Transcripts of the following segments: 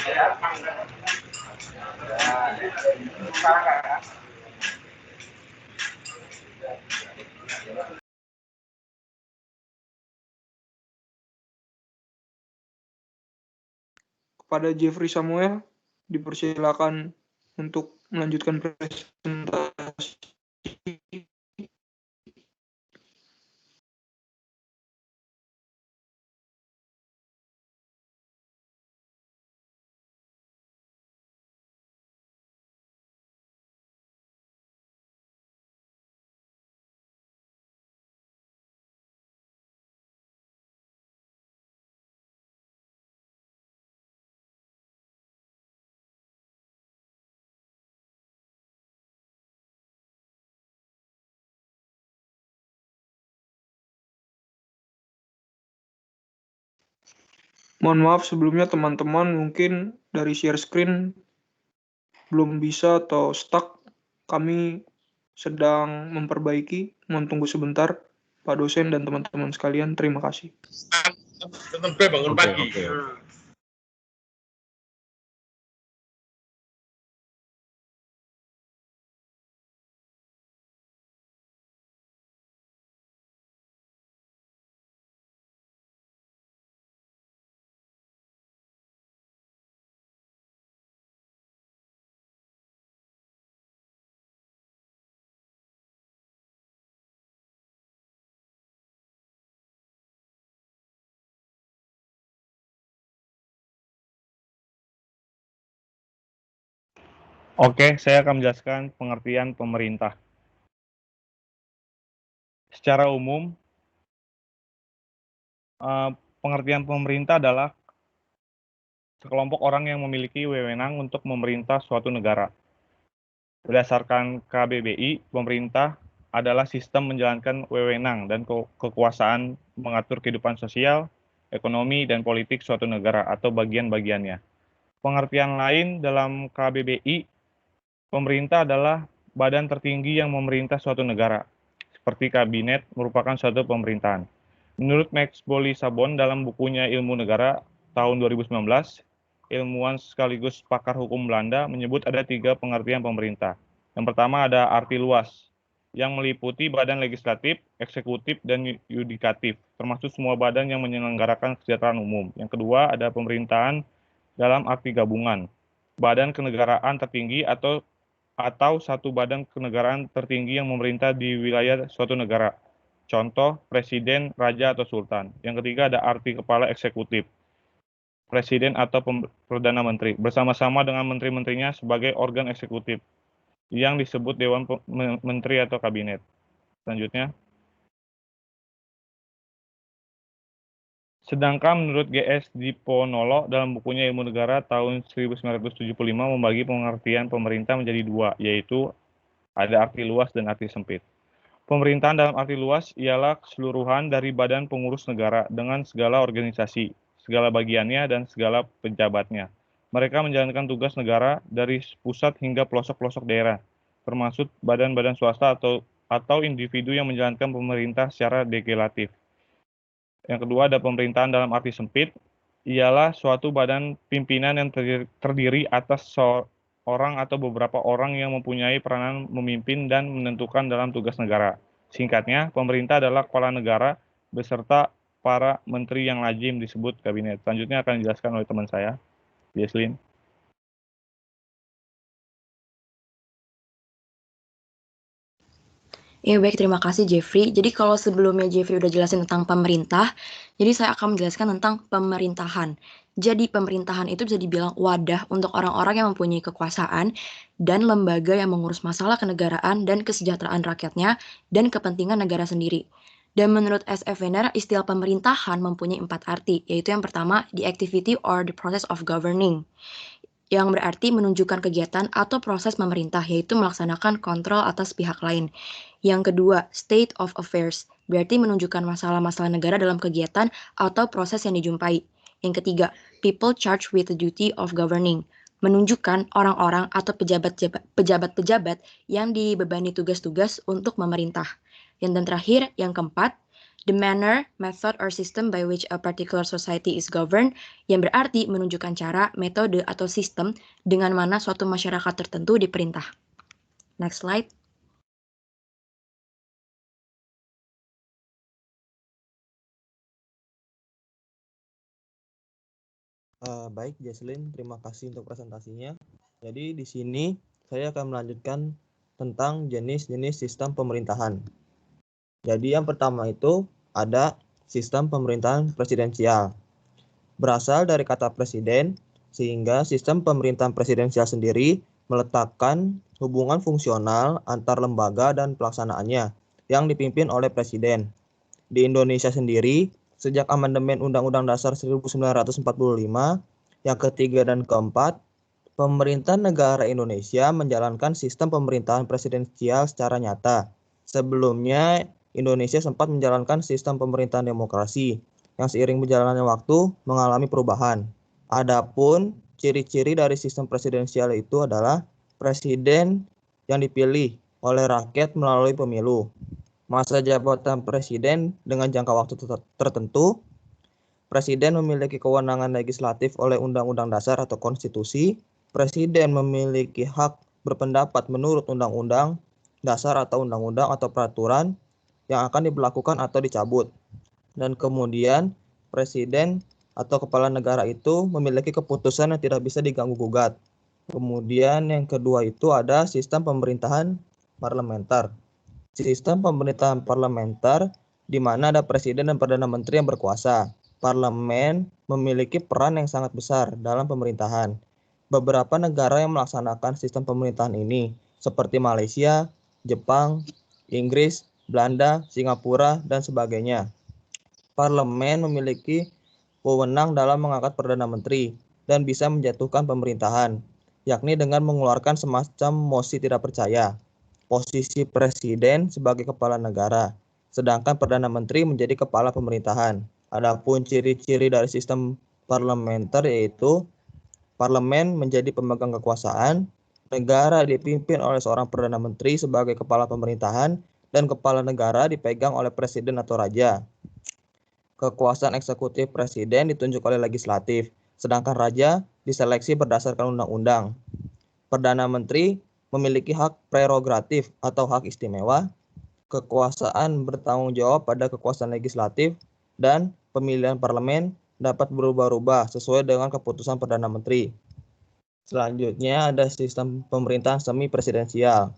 Kepada Jeffrey Samuel, dipersilakan untuk melanjutkan presentasi. Mohon maaf sebelumnya teman-teman, mungkin dari share screen belum bisa atau stuck. Kami sedang memperbaiki. Mohon tunggu sebentar, Pak dosen dan teman-teman sekalian. Terima kasih. Tetap gue bangun pagi. Oke, saya akan menjelaskan pengertian pemerintah. Secara umum, pengertian pemerintah adalah sekelompok orang yang memiliki wewenang untuk memerintah suatu negara. Berdasarkan KBBI, pemerintah adalah sistem menjalankan wewenang dan kekuasaan mengatur kehidupan sosial, ekonomi, dan politik suatu negara atau bagian-bagiannya. Pengertian lain dalam KBBI, pemerintah adalah badan tertinggi yang memerintah suatu negara, seperti kabinet merupakan suatu pemerintahan. Menurut Max Boly-Sabon dalam bukunya Ilmu Negara tahun 2019, ilmuwan sekaligus pakar hukum Belanda menyebut ada 3 pengertian pemerintah. Yang pertama ada arti luas, yang meliputi badan legislatif, eksekutif, dan yudikatif, termasuk semua badan yang menyelenggarakan kesejahteraan umum. Yang kedua ada pemerintahan dalam arti gabungan, badan kenegaraan tertinggi atau satu badan kenegaraan tertinggi yang memerintah di wilayah suatu negara. Contoh, presiden, raja, atau sultan. Yang ketiga ada arti kepala eksekutif, presiden atau perdana menteri, bersama-sama dengan menteri-menterinya sebagai organ eksekutif, yang disebut Dewan Menteri atau Kabinet. Selanjutnya, sedangkan menurut G.S. Diponolo dalam bukunya Ilmu Negara tahun 1975 membagi pengertian pemerintah menjadi 2, yaitu ada arti luas dan arti sempit. Pemerintahan dalam arti luas ialah keseluruhan dari badan pengurus negara dengan segala organisasi, segala bagiannya, dan segala pejabatnya. Mereka menjalankan tugas negara dari pusat hingga pelosok-pelosok daerah, termasuk badan-badan swasta atau individu yang menjalankan pemerintah secara legislatif. Yang kedua ada pemerintahan dalam arti sempit, ialah suatu badan pimpinan yang terdiri atas orang atau beberapa orang yang mempunyai peranan memimpin dan menentukan dalam tugas negara. Singkatnya, pemerintah adalah kepala negara beserta para menteri yang lazim disebut kabinet. Selanjutnya akan dijelaskan oleh teman saya, Yeslin. Ya baik, terima kasih Jeffrey. Jadi kalau sebelumnya Jeffrey udah jelasin tentang pemerintah, jadi saya akan menjelaskan tentang pemerintahan. Jadi pemerintahan itu bisa dibilang wadah untuk orang-orang yang mempunyai kekuasaan dan lembaga yang mengurus masalah kenegaraan dan kesejahteraan rakyatnya dan kepentingan negara sendiri. Dan menurut S.F. Weiner, istilah pemerintahan mempunyai 4 arti, yaitu yang pertama, the activity or the process of governing, yang berarti menunjukkan kegiatan atau proses memerintah, yaitu melaksanakan kontrol atas pihak lain. Yang kedua, state of affairs, berarti menunjukkan masalah-masalah negara dalam kegiatan atau proses yang dijumpai. Yang ketiga, people charged with the duty of governing, menunjukkan orang-orang atau pejabat-pejabat yang dibebani tugas-tugas untuk memerintah. Dan terakhir, yang keempat, The manner, method, or system by which a particular society is governed, yang berarti menunjukkan cara, metode, atau sistem dengan mana suatu masyarakat tertentu diperintah. Next slide. Baik, Jesslyn, terima kasih untuk presentasinya. Jadi di sini saya akan melanjutkan tentang jenis-jenis sistem pemerintahan. Jadi yang pertama itu ada sistem pemerintahan presidensial. Berasal dari kata presiden, sehingga sistem pemerintahan presidensial sendiri meletakkan hubungan fungsional antar lembaga dan pelaksanaannya yang dipimpin oleh presiden. Di Indonesia sendiri, sejak amandemen Undang-Undang Dasar 1945 yang ketiga dan keempat, pemerintah negara Indonesia menjalankan sistem pemerintahan presidensial secara nyata. Sebelumnya, Indonesia sempat menjalankan sistem pemerintahan demokrasi yang seiring berjalannya waktu mengalami perubahan. Adapun ciri-ciri dari sistem presidensial itu adalah presiden yang dipilih oleh rakyat melalui pemilu. Masa jabatan presiden dengan jangka waktu tertentu. Presiden memiliki kewenangan legislatif oleh Undang-Undang Dasar atau Konstitusi. Presiden memiliki hak berpendapat menurut Undang-Undang Dasar atau Undang-Undang atau peraturan yang akan diberlakukan atau dicabut. Dan kemudian presiden atau kepala negara itu memiliki keputusan yang tidak bisa diganggu-gugat. Kemudian yang kedua itu ada sistem pemerintahan parlementer. Sistem pemerintahan parlementer di mana ada presiden dan perdana menteri yang berkuasa. Parlemen memiliki peran yang sangat besar dalam pemerintahan. Beberapa negara yang melaksanakan sistem pemerintahan ini seperti Malaysia, Jepang, Inggris, Belanda, Singapura, dan sebagainya. Parlemen memiliki wewenang dalam mengangkat perdana menteri dan bisa menjatuhkan pemerintahan, yakni dengan mengeluarkan semacam mosi tidak percaya. Posisi presiden sebagai kepala negara, sedangkan perdana menteri menjadi kepala pemerintahan. Adapun ciri-ciri dari sistem parlementer yaitu parlemen menjadi pemegang kekuasaan, negara dipimpin oleh seorang perdana menteri sebagai kepala pemerintahan, dan kepala negara dipegang oleh presiden atau raja. Kekuasaan eksekutif presiden ditunjuk oleh legislatif, sedangkan raja diseleksi berdasarkan undang-undang. Perdana menteri memiliki hak prerogatif atau hak istimewa, kekuasaan bertanggung jawab pada kekuasaan legislatif, dan pemilihan parlemen dapat berubah-ubah sesuai dengan keputusan Perdana Menteri. Selanjutnya ada sistem pemerintahan semi-presidensial.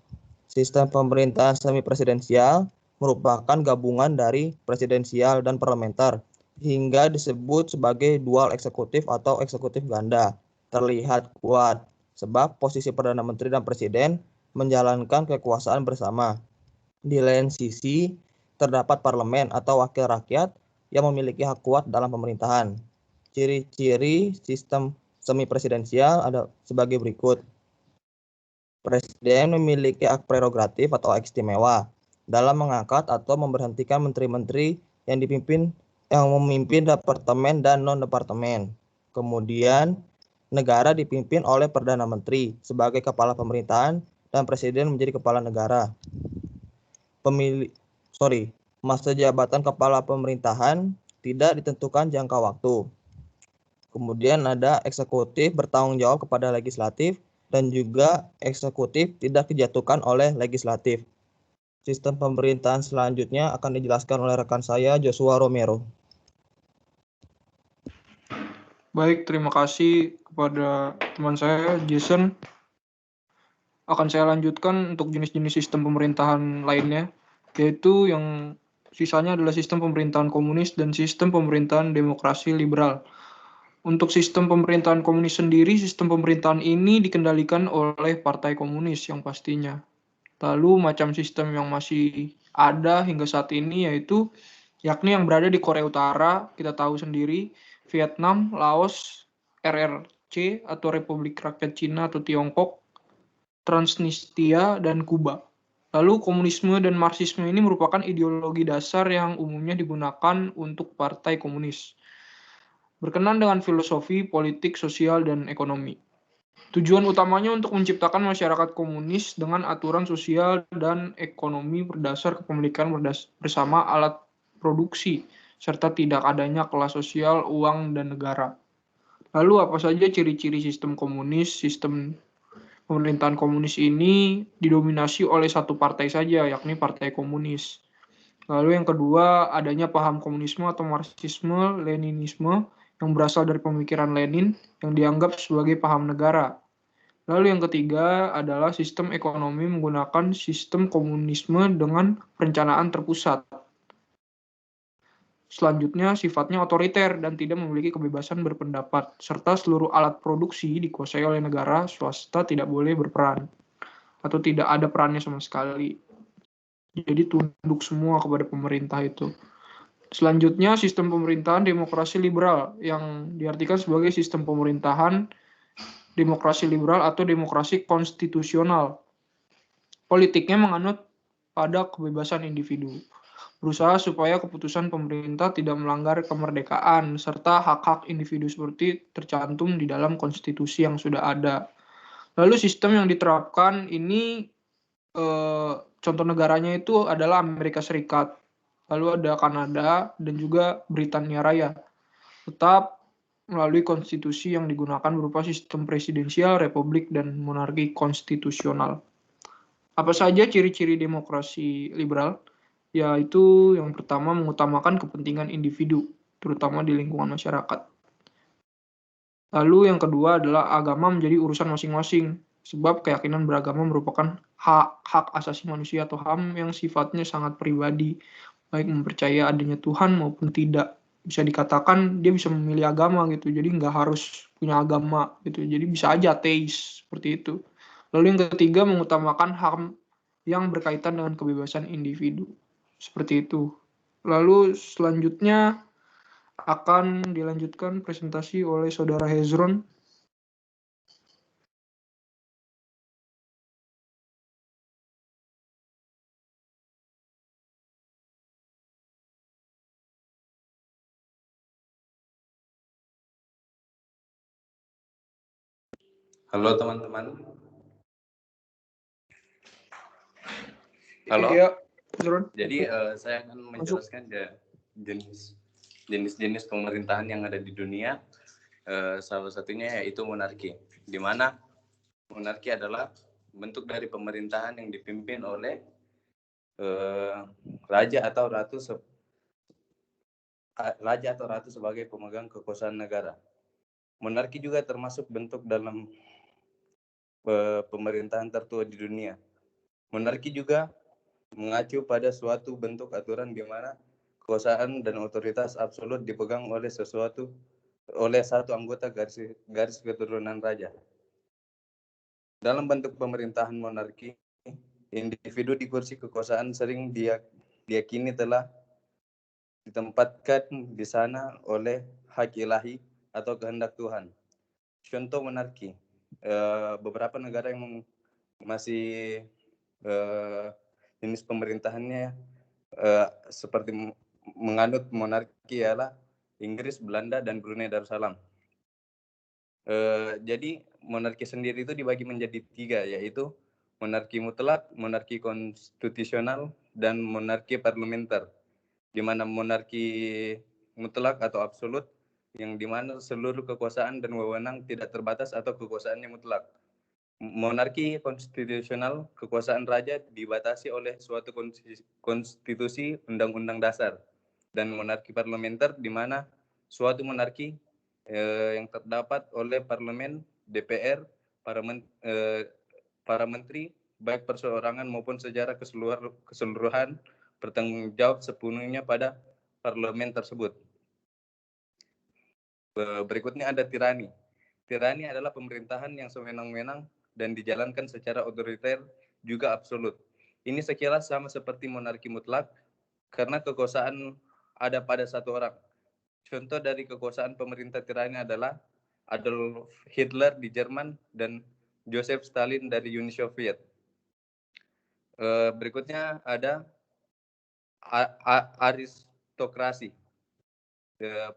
Sistem pemerintahan semi-presidensial merupakan gabungan dari presidensial dan parlementer, hingga disebut sebagai dual eksekutif atau eksekutif ganda. Terlihat kuat, sebab posisi Perdana Menteri dan Presiden menjalankan kekuasaan bersama. Di lain sisi, terdapat parlemen atau wakil rakyat yang memiliki hak kuat dalam pemerintahan. Ciri-ciri sistem semi-presidensial ada sebagai berikut. Presiden memiliki hak prerogatif atau hak istimewa dalam mengangkat atau memberhentikan menteri-menteri yang memimpin departemen dan non-departemen. Kemudian, negara dipimpin oleh Perdana Menteri sebagai kepala pemerintahan dan presiden menjadi kepala negara. Masa jabatan kepala pemerintahan tidak ditentukan jangka waktu. Kemudian ada eksekutif bertanggung jawab kepada legislatif dan juga eksekutif tidak dijatuhkan oleh legislatif. Sistem pemerintahan selanjutnya akan dijelaskan oleh rekan saya Joshua Romero. Baik, terima kasih kepada teman saya, Jason. Akan saya lanjutkan untuk jenis-jenis sistem pemerintahan lainnya, yaitu yang sisanya adalah sistem pemerintahan komunis dan sistem pemerintahan demokrasi liberal. Untuk sistem pemerintahan komunis sendiri, sistem pemerintahan ini dikendalikan oleh Partai Komunis yang pastinya. Lalu macam sistem yang masih ada hingga saat ini yaitu yakni yang berada di Korea Utara, kita tahu sendiri, Vietnam, Laos, RRC atau Republik Rakyat Cina atau Tiongkok, Transnistria, dan Kuba. Lalu komunisme dan marxisme ini merupakan ideologi dasar yang umumnya digunakan untuk Partai Komunis, berkenan dengan filosofi, politik, sosial, dan ekonomi. Tujuan utamanya untuk menciptakan masyarakat komunis dengan aturan sosial dan ekonomi berdasar kepemilikan bersama alat produksi, serta tidak adanya kelas sosial, uang, dan negara. Lalu apa saja ciri-ciri sistem komunis? Sistem pemerintahan komunis ini didominasi oleh satu partai saja, yakni Partai Komunis. Lalu yang kedua, adanya paham komunisme atau Marxisme, Leninisme yang berasal dari pemikiran Lenin yang dianggap sebagai paham negara. Lalu yang ketiga adalah sistem ekonomi menggunakan sistem komunisme dengan perencanaan terpusat. Selanjutnya, sifatnya otoriter dan tidak memiliki kebebasan berpendapat, serta seluruh alat produksi dikuasai oleh negara, swasta tidak boleh berperan, atau tidak ada perannya sama sekali. Jadi tunduk semua kepada pemerintah itu. Selanjutnya, sistem pemerintahan demokrasi liberal, yang diartikan sebagai sistem pemerintahan demokrasi liberal atau demokrasi konstitusional. Politiknya menganut pada kebebasan individu, berusaha supaya keputusan pemerintah tidak melanggar kemerdekaan serta hak-hak individu seperti tercantum di dalam konstitusi yang sudah ada. Lalu sistem yang diterapkan ini contoh negaranya itu adalah Amerika Serikat, lalu ada Kanada dan juga Britania Raya. Tetap melalui konstitusi yang digunakan berupa sistem presidensial, republik, dan monarki konstitusional. Apa saja ciri-ciri demokrasi liberal? Yaitu yang pertama mengutamakan kepentingan individu, terutama di lingkungan masyarakat. Lalu yang kedua adalah agama menjadi urusan masing-masing, sebab keyakinan beragama merupakan hak asasi manusia atau HAM yang sifatnya sangat pribadi, baik mempercaya adanya Tuhan maupun tidak. Bisa dikatakan dia bisa memilih agama gitu, jadi nggak harus punya agama gitu, jadi bisa aja ateis seperti itu. Lalu yang ketiga mengutamakan HAM yang berkaitan dengan kebebasan individu, seperti itu. Lalu selanjutnya akan dilanjutkan presentasi oleh Saudara Hezron. Halo teman-teman. Halo. Iya, Hezron. Jadi saya akan menjelaskan jenis-jenis pemerintahan yang ada di dunia. Salah satunya yaitu monarki, di mana monarki adalah bentuk dari pemerintahan yang dipimpin oleh raja atau ratu sebagai pemegang kekuasaan negara. Monarki juga termasuk bentuk dalam pemerintahan tertua di dunia. Monarki juga mengacu pada suatu bentuk aturan di mana kekuasaan dan otoritas absolut dipegang oleh satu anggota garis keturunan raja. Dalam bentuk pemerintahan monarki, individu di kursi kekuasaan sering diyakini telah ditempatkan di sana oleh hak ilahi atau kehendak Tuhan. Contoh monarki, beberapa negara yang masih jenis pemerintahannya seperti menganut monarki ialah Inggris, Belanda, dan Brunei Darussalam. Jadi monarki sendiri itu dibagi menjadi 3, yaitu monarki mutlak, monarki konstitusional, dan monarki parlementer. Di mana monarki mutlak atau absolut yang dimana seluruh kekuasaan dan wewenang tidak terbatas atau kekuasaannya mutlak. Monarki konstitusional, kekuasaan raja dibatasi oleh suatu konstitusi undang-undang dasar. Dan monarki parlementer di mana suatu monarki yang terdapat oleh parlemen, DPR, para menteri, baik perseorangan maupun secara keseluruhan bertanggung jawab sepenuhnya pada parlemen tersebut. Berikutnya ada tirani. Tirani adalah pemerintahan yang sewenang-wenang dan dijalankan secara otoriter juga absolut. Ini sekilas sama seperti monarki mutlak karena kekuasaan ada pada satu orang. Contoh dari kekuasaan pemerintah tirani adalah Adolf Hitler di Jerman dan Joseph Stalin dari Uni Soviet. Berikutnya ada aristokrasi.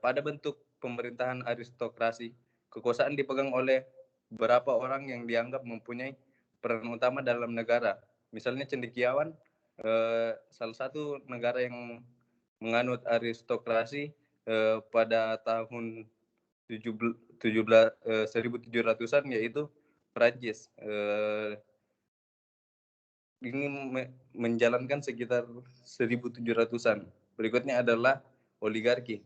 Pada bentuk pemerintahan aristokrasi, kekuasaan dipegang oleh beberapa orang yang dianggap mempunyai peran utama dalam negara. Misalnya cendekiawan, salah satu negara yang menganut aristokrasi pada tahun 1700-an, yaitu Prancis. Ini menjalankan sekitar 1700-an. Berikutnya adalah oligarki.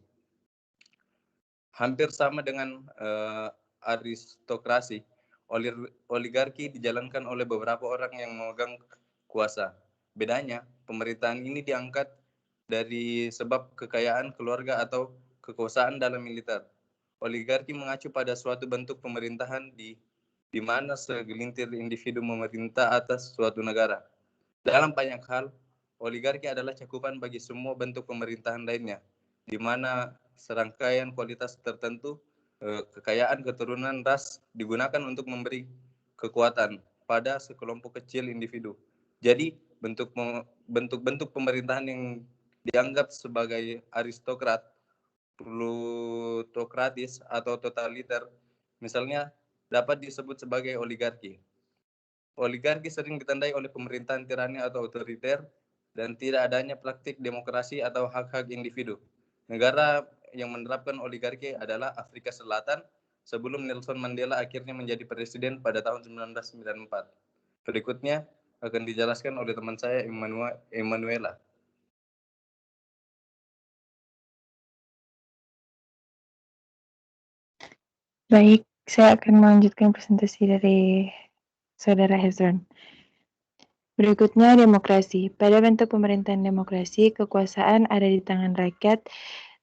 Hampir sama dengan aristokrasi, oligarki dijalankan oleh beberapa orang yang memegang kuasa. Bedanya, pemerintahan ini diangkat dari sebab kekayaan keluarga atau kekuasaan dalam militer. Oligarki mengacu pada suatu bentuk pemerintahan di mana segelintir individu memerintah atas suatu negara. Dalam banyak hal, oligarki adalah cakupan bagi semua bentuk pemerintahan lainnya, di mana serangkaian kualitas tertentu, kekayaan keturunan ras digunakan untuk memberi kekuatan pada sekelompok kecil individu. Jadi, bentuk-bentuk pemerintahan yang dianggap sebagai aristokrat, plutokratis, atau totaliter, misalnya dapat disebut sebagai oligarki. Oligarki sering ditandai oleh pemerintahan tirani atau otoriter dan tidak adanya praktik demokrasi atau hak-hak individu. Negara yang menerapkan oligarki adalah Afrika Selatan sebelum Nelson Mandela akhirnya menjadi presiden pada tahun 1994. Berikutnya akan dijelaskan oleh teman saya Emanuela. Baik, saya akan melanjutkan presentasi dari Saudara Hezron. Berikutnya, demokrasi. Pada bentuk pemerintahan demokrasi, kekuasaan ada di tangan rakyat,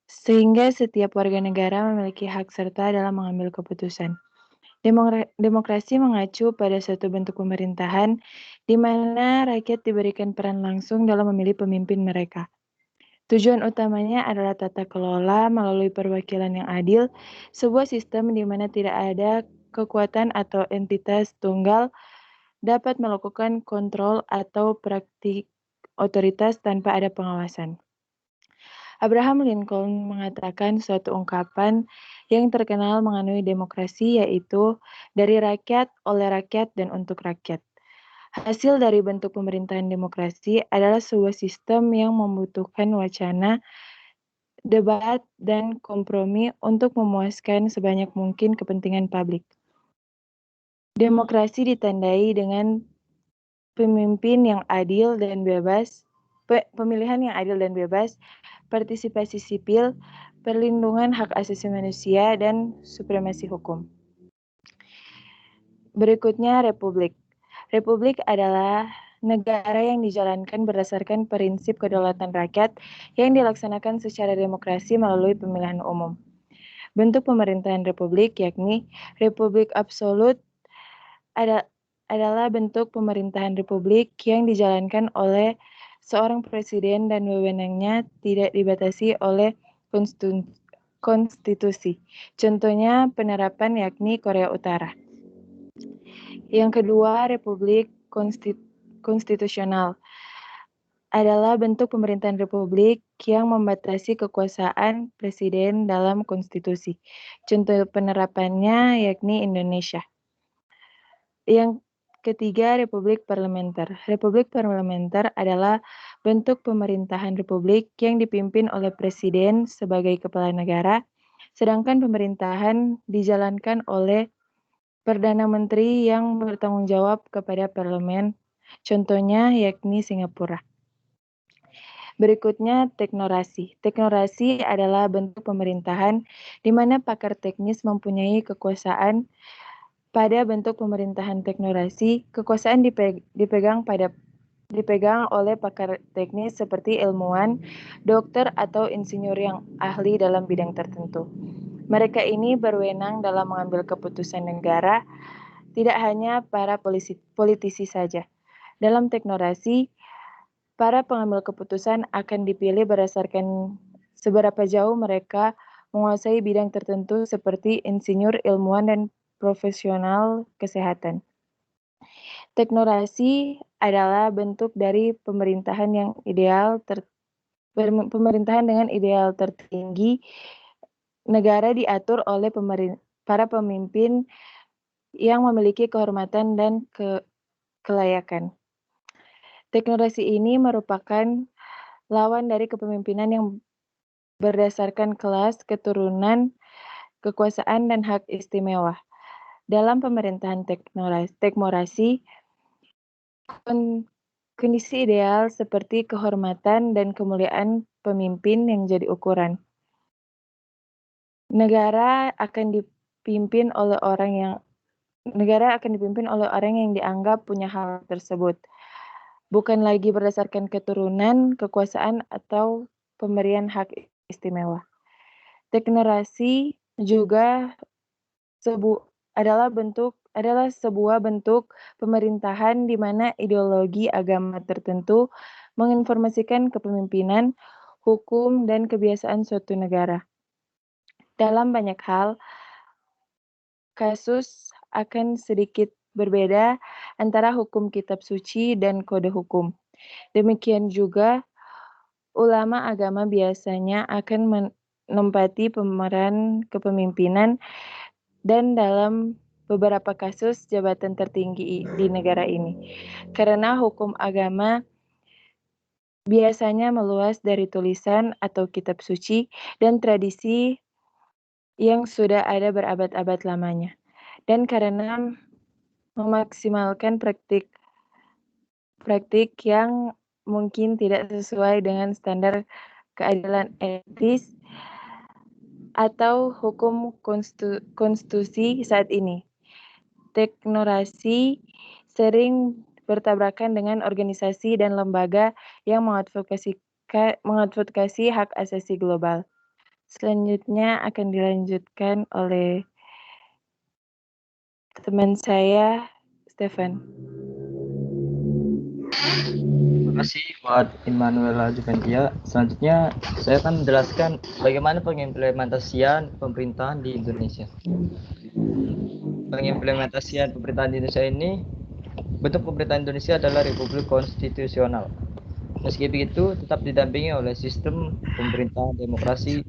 sehingga setiap warga negara memiliki hak serta dalam mengambil keputusan. Demokrasi mengacu pada suatu bentuk pemerintahan di mana rakyat diberikan peran langsung dalam memilih pemimpin mereka. Tujuan utamanya adalah tata kelola melalui perwakilan yang adil, sebuah sistem di mana tidak ada kekuatan atau entitas tunggal dapat melakukan kontrol atau praktik otoritas tanpa ada pengawasan. Abraham Lincoln mengatakan suatu ungkapan yang terkenal mengenai demokrasi, yaitu dari rakyat, oleh rakyat, dan untuk rakyat. Hasil dari bentuk pemerintahan demokrasi adalah sebuah sistem yang membutuhkan wacana, debat, dan kompromi untuk memuaskan sebanyak mungkin kepentingan publik. Demokrasi ditandai dengan pemilihan yang adil dan bebas, partisipasi sipil, perlindungan hak asasi manusia, dan supremasi hukum. Berikutnya, republik. Republik adalah negara yang dijalankan berdasarkan prinsip kedaulatan rakyat yang dilaksanakan secara demokrasi melalui pemilihan umum. Bentuk pemerintahan republik yakni republik absolut adalah bentuk pemerintahan republik yang dijalankan oleh seorang presiden dan wewenangnya tidak dibatasi oleh konstitusi. Contohnya penerapan yakni Korea Utara. Yang kedua, republik konstitusional adalah bentuk pemerintahan republik yang membatasi kekuasaan presiden dalam konstitusi. Contoh penerapannya yakni Indonesia. Yang ketiga, republik parlementer. Republik parlementer adalah bentuk pemerintahan republik yang dipimpin oleh presiden sebagai kepala negara, sedangkan pemerintahan dijalankan oleh Perdana Menteri yang bertanggung jawab kepada parlemen, contohnya yakni Singapura. Berikutnya, teknokrasi. Teknokrasi adalah bentuk pemerintahan di mana pakar teknis mempunyai kekuasaan. Pada bentuk pemerintahan teknokrasi, kekuasaan dipegang oleh pakar teknis seperti ilmuwan, dokter, atau insinyur yang ahli dalam bidang tertentu. Mereka ini berwenang dalam mengambil keputusan negara, tidak hanya para politisi saja. Dalam teknokrasi, para pengambil keputusan akan dipilih berdasarkan seberapa jauh mereka menguasai bidang tertentu seperti insinyur, ilmuwan, dan profesional kesehatan. Teknokrasi adalah bentuk dari pemerintahan yang ideal pemerintahan dengan ideal tertinggi. Negara diatur oleh para pemimpin yang memiliki kehormatan dan kelayakan. Teknokrasi ini merupakan lawan dari kepemimpinan yang berdasarkan kelas, keturunan, kekuasaan, dan hak istimewa. Dalam pemerintahan teknokrasi, kondisi ideal seperti kehormatan dan kemuliaan pemimpin yang jadi ukuran. Negara akan dipimpin oleh orang yang dianggap punya hal tersebut, bukan lagi berdasarkan keturunan, kekuasaan, atau pemberian hak istimewa. Teknokrasi juga adalah sebuah bentuk pemerintahan di mana ideologi agama tertentu menginformasikan kepemimpinan, hukum, dan kebiasaan suatu negara. Dalam banyak hal, kasus akan sedikit berbeda antara hukum kitab suci dan kode hukum. Demikian juga, ulama agama biasanya akan menempati pemeran kepemimpinan dan dalam beberapa kasus jabatan tertinggi di negara ini. Karena hukum agama biasanya meluas dari tulisan atau kitab suci dan tradisi yang sudah ada berabad-abad lamanya. Dan karena memaksimalkan praktik yang mungkin tidak sesuai dengan standar keadilan etis atau hukum konstitusi saat ini. Teknokrasi sering bertabrakan dengan organisasi dan lembaga yang mengadvokasi hak asasi global. Selanjutnya akan dilanjutkan oleh teman saya, Stefan. Terima kasih buat Immanuela Juventia. Selanjutnya, saya akan menjelaskan bagaimana pengimplementasian pemerintahan di Indonesia. Pengimplementasian pemerintahan di Indonesia ini, bentuk pemerintahan Indonesia adalah Republik Konstitusional. Meski begitu, tetap didampingi oleh sistem pemerintahan demokrasi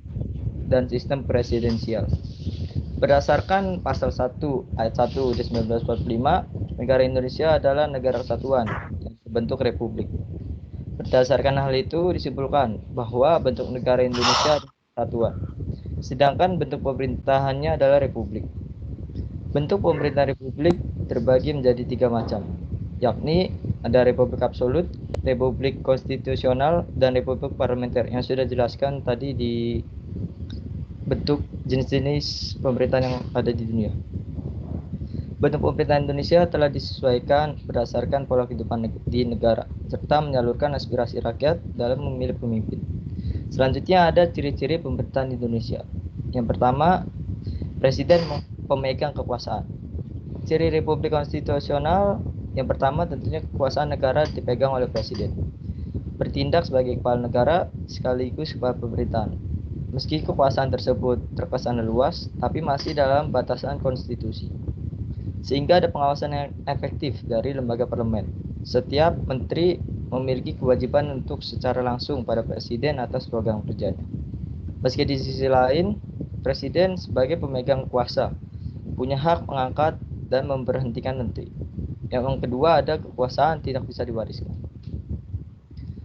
dan sistem presidensial. Berdasarkan pasal 1 ayat 1 UUD 1945, negara Indonesia adalah negara kesatuan yang berbentuk republik. Berdasarkan hal itu disimpulkan bahwa bentuk negara Indonesia adalah kesatuan, sedangkan bentuk pemerintahannya adalah republik. Bentuk pemerintahan republik terbagi menjadi 3 macam, yakni ada republik absolut, republik konstitusional, dan republik parlementer yang sudah dijelaskan tadi di bentuk jenis-jenis pemerintahan yang ada di dunia. Bentuk pemerintahan Indonesia telah disesuaikan berdasarkan pola kehidupan di negara, serta menyalurkan aspirasi rakyat dalam memilih pemimpin. Selanjutnya ada ciri-ciri pemerintahan Indonesia. Yang pertama, presiden pemegang kekuasaan. Ciri republik konstitusional yang pertama tentunya kekuasaan negara dipegang oleh presiden. Bertindak sebagai kepala negara sekaligus kepala pemerintahan. Meski kekuasaan tersebut terkesan luas, tapi masih dalam batasan konstitusi. Sehingga ada pengawasan yang efektif dari lembaga parlemen. Setiap menteri memiliki kewajiban untuk secara langsung pada presiden atas program kerjanya. Meski di sisi lain, presiden sebagai pemegang kuasa punya hak mengangkat dan memberhentikan menteri. Yang kedua ada kekuasaan tidak bisa diwariskan.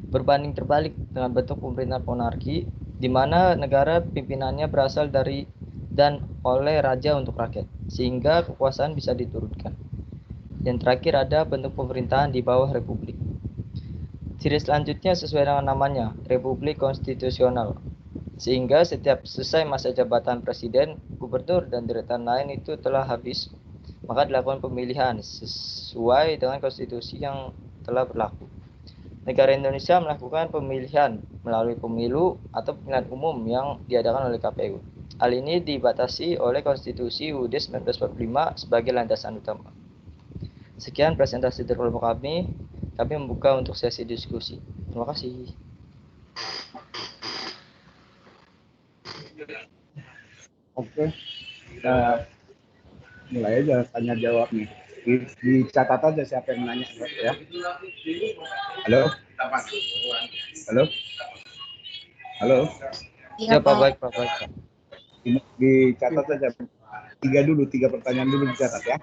Berbanding terbalik dengan bentuk pemerintahan monarki, di mana negara pimpinannya berasal dari dan oleh raja untuk rakyat, sehingga kekuasaan bisa diturunkan. Yang terakhir ada bentuk pemerintahan di bawah republik. Ciri selanjutnya sesuai dengan namanya, republik konstitusional. Sehingga setiap selesai masa jabatan presiden, gubernur, dan direktur lain itu telah habis, maka dilakukan pemilihan sesuai dengan konstitusi yang telah berlaku. Negara Indonesia melakukan pemilihan melalui pemilu atau pemilihan umum yang diadakan oleh KPU. Hal ini dibatasi oleh Konstitusi UUD 1945 sebagai landasan utama. Sekian presentasi dari kelompok kami. Kami membuka untuk sesi diskusi. Terima kasih. Oke, kita mulai aja tanya jawab nih. Dicatat aja siapa yang nanya ya. Halo? Halo? Halo? Ya, Pak, baik, Pak. Dicatat aja. Tiga pertanyaan dulu dicatat ya.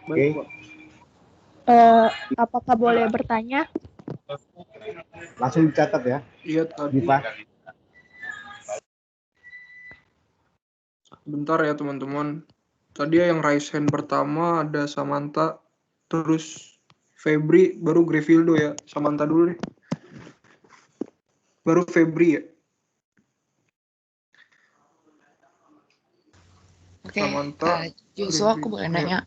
Oke. Apakah boleh bertanya? Langsung dicatat ya, Iya tadi. Diva. Bentar ya teman-teman. Tadi yang raise hand pertama ada Samantha, terus Febri, baru Grevildo ya. Samantha dulu deh. Baru Febri ya. Oke, Samantha, Joshua, aku Febri. boleh Ya. nanya.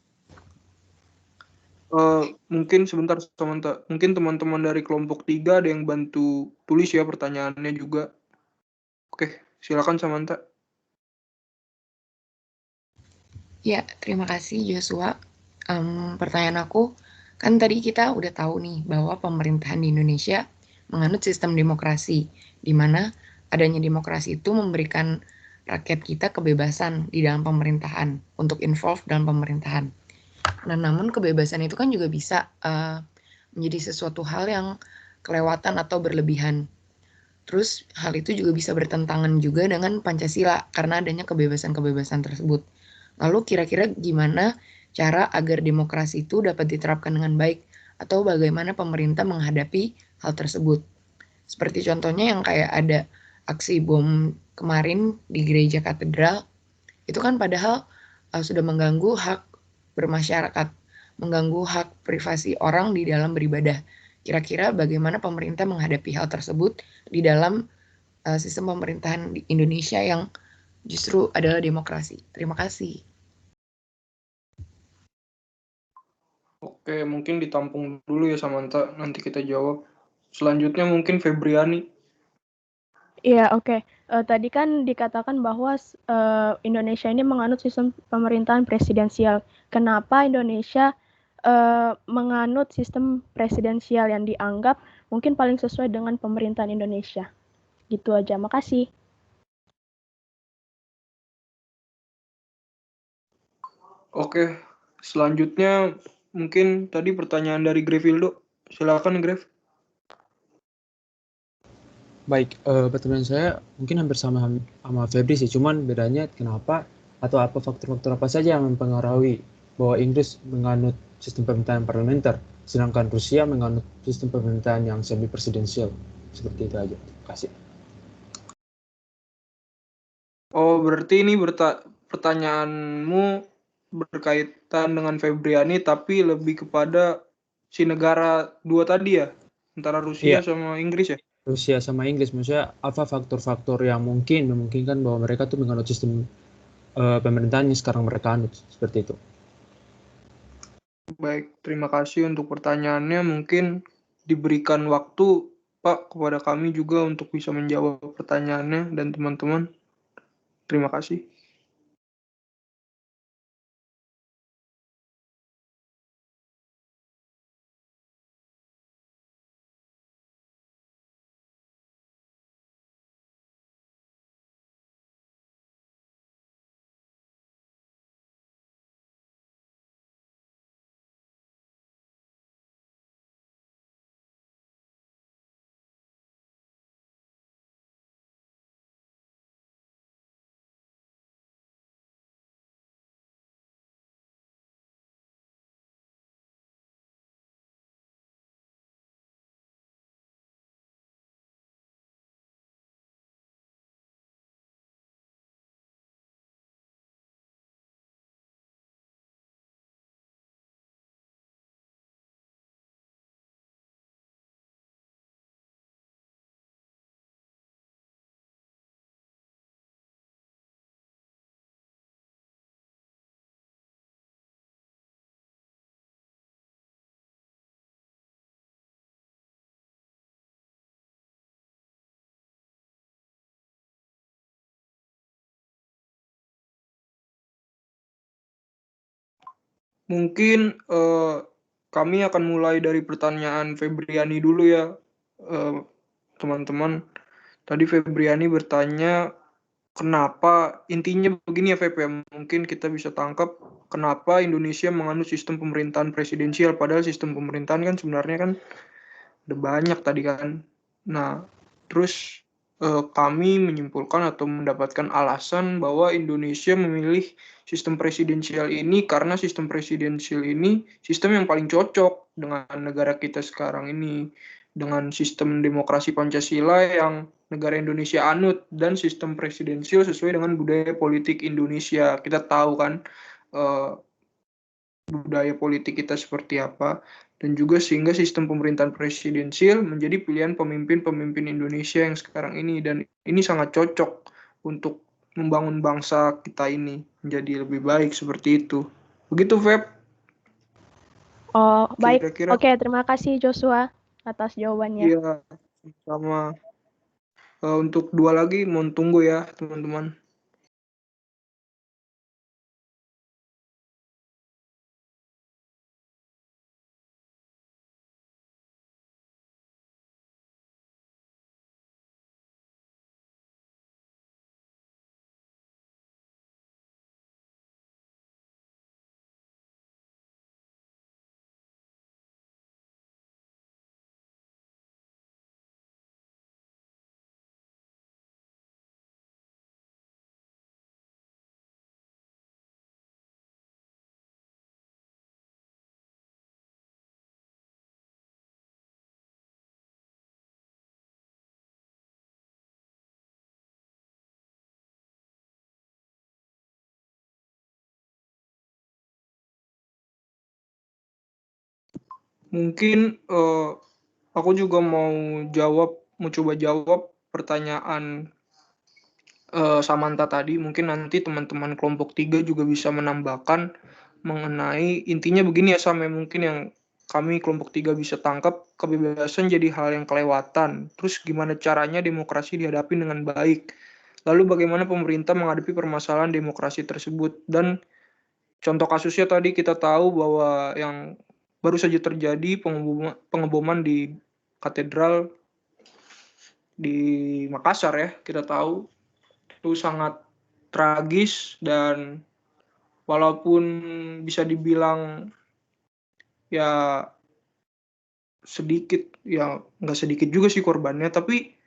Mungkin sebentar Samantha. Mungkin teman-teman dari kelompok 3 ada yang bantu tulis ya pertanyaannya juga. Oke, silakan Samantha. Ya, terima kasih Joshua. Pertanyaan aku, kan tadi kita udah tahu nih bahwa pemerintahan di Indonesia menganut sistem demokrasi, di mana adanya demokrasi itu memberikan rakyat kita kebebasan di dalam pemerintahan, untuk involve dalam pemerintahan. Nah, namun kebebasan itu kan juga bisa menjadi sesuatu hal yang kelewatan atau berlebihan. Terus hal itu juga bisa bertentangan juga dengan Pancasila karena adanya kebebasan-kebebasan tersebut. Lalu kira-kira gimana cara agar demokrasi itu dapat diterapkan dengan baik atau bagaimana pemerintah menghadapi hal tersebut? Seperti contohnya yang kayak ada aksi bom kemarin di gereja katedral, itu kan padahal sudah mengganggu hak bermasyarakat, mengganggu hak privasi orang di dalam beribadah. Kira-kira bagaimana pemerintah menghadapi hal tersebut di dalam sistem pemerintahan di Indonesia yang justru adalah demokrasi. Terima kasih. Oke, mungkin ditampung dulu ya Samantha, nanti kita jawab. Selanjutnya mungkin Febriani. Iya, oke. Tadi kan dikatakan bahwa Indonesia ini menganut sistem pemerintahan presidensial. Kenapa Indonesia menganut sistem presidensial yang dianggap mungkin paling sesuai dengan pemerintahan Indonesia? Gitu aja, makasih. Oke, selanjutnya mungkin tadi pertanyaan dari Grevildo. Silakan Grev. Baik, pertanyaan saya mungkin hampir sama Febri sih, cuman bedanya kenapa atau apa faktor-faktor apa saja yang mempengaruhi bahwa Inggris menganut sistem pemerintahan parlementer, sedangkan Rusia menganut sistem pemerintahan yang semi presidensial. Seperti itu aja. Terima kasih. Oh, berarti ini pertanyaanmu berkaitan dengan Febriani, tapi lebih kepada si negara dua tadi ya? Antara Rusia sama Inggris ya? Rusia sama Inggris, maksudnya apa faktor-faktor yang mungkin memungkinkan bahwa mereka tuh menganut sistem pemerintahan yang sekarang mereka anut, seperti itu. Baik, terima kasih untuk pertanyaannya. Mungkin diberikan waktu, Pak, kepada kami juga untuk bisa menjawab pertanyaannya dan teman-teman. Terima kasih. Mungkin kami akan mulai dari pertanyaan Febriani dulu ya, teman-teman. Tadi Febriani bertanya, kenapa, intinya begini ya Feb, ya, mungkin kita bisa tangkap kenapa Indonesia menganut sistem pemerintahan presidensial, padahal sistem pemerintahan kan sebenarnya kan ada banyak tadi kan. Nah, terus kami menyimpulkan atau mendapatkan alasan bahwa Indonesia memilih sistem presidensial ini karena sistem presidensial ini sistem yang paling cocok dengan negara kita sekarang ini. dengan sistem demokrasi Pancasila yang negara Indonesia anut dan sistem presidensial sesuai dengan budaya politik Indonesia. Kita tahu kan budaya politik kita seperti apa, dan juga sehingga sistem pemerintahan presidensial menjadi pilihan pemimpin-pemimpin Indonesia yang sekarang ini, dan ini sangat cocok untuk membangun bangsa kita ini menjadi lebih baik seperti itu. Begitu, Feb. Oh, baik. Kira-kira. Oke, terima kasih Joshua atas jawabannya. Iya, sama. Untuk 2 lagi, mohon tunggu ya, teman-teman. Mungkin aku juga mau coba jawab pertanyaan Samantha tadi. Mungkin nanti teman-teman kelompok 3 juga bisa menambahkan mengenai, intinya begini ya Sam, mungkin yang kami kelompok 3 bisa tangkap, kebebasan jadi hal yang kelewatan. Terus gimana caranya demokrasi dihadapi dengan baik? Lalu bagaimana pemerintah menghadapi permasalahan demokrasi tersebut? Dan contoh kasusnya tadi kita tahu bahwa yang baru saja terjadi pengeboman di katedral di Makassar ya, kita tahu itu sangat tragis, dan walaupun bisa dibilang ya sedikit, ya nggak sedikit juga sih korbannya, tapi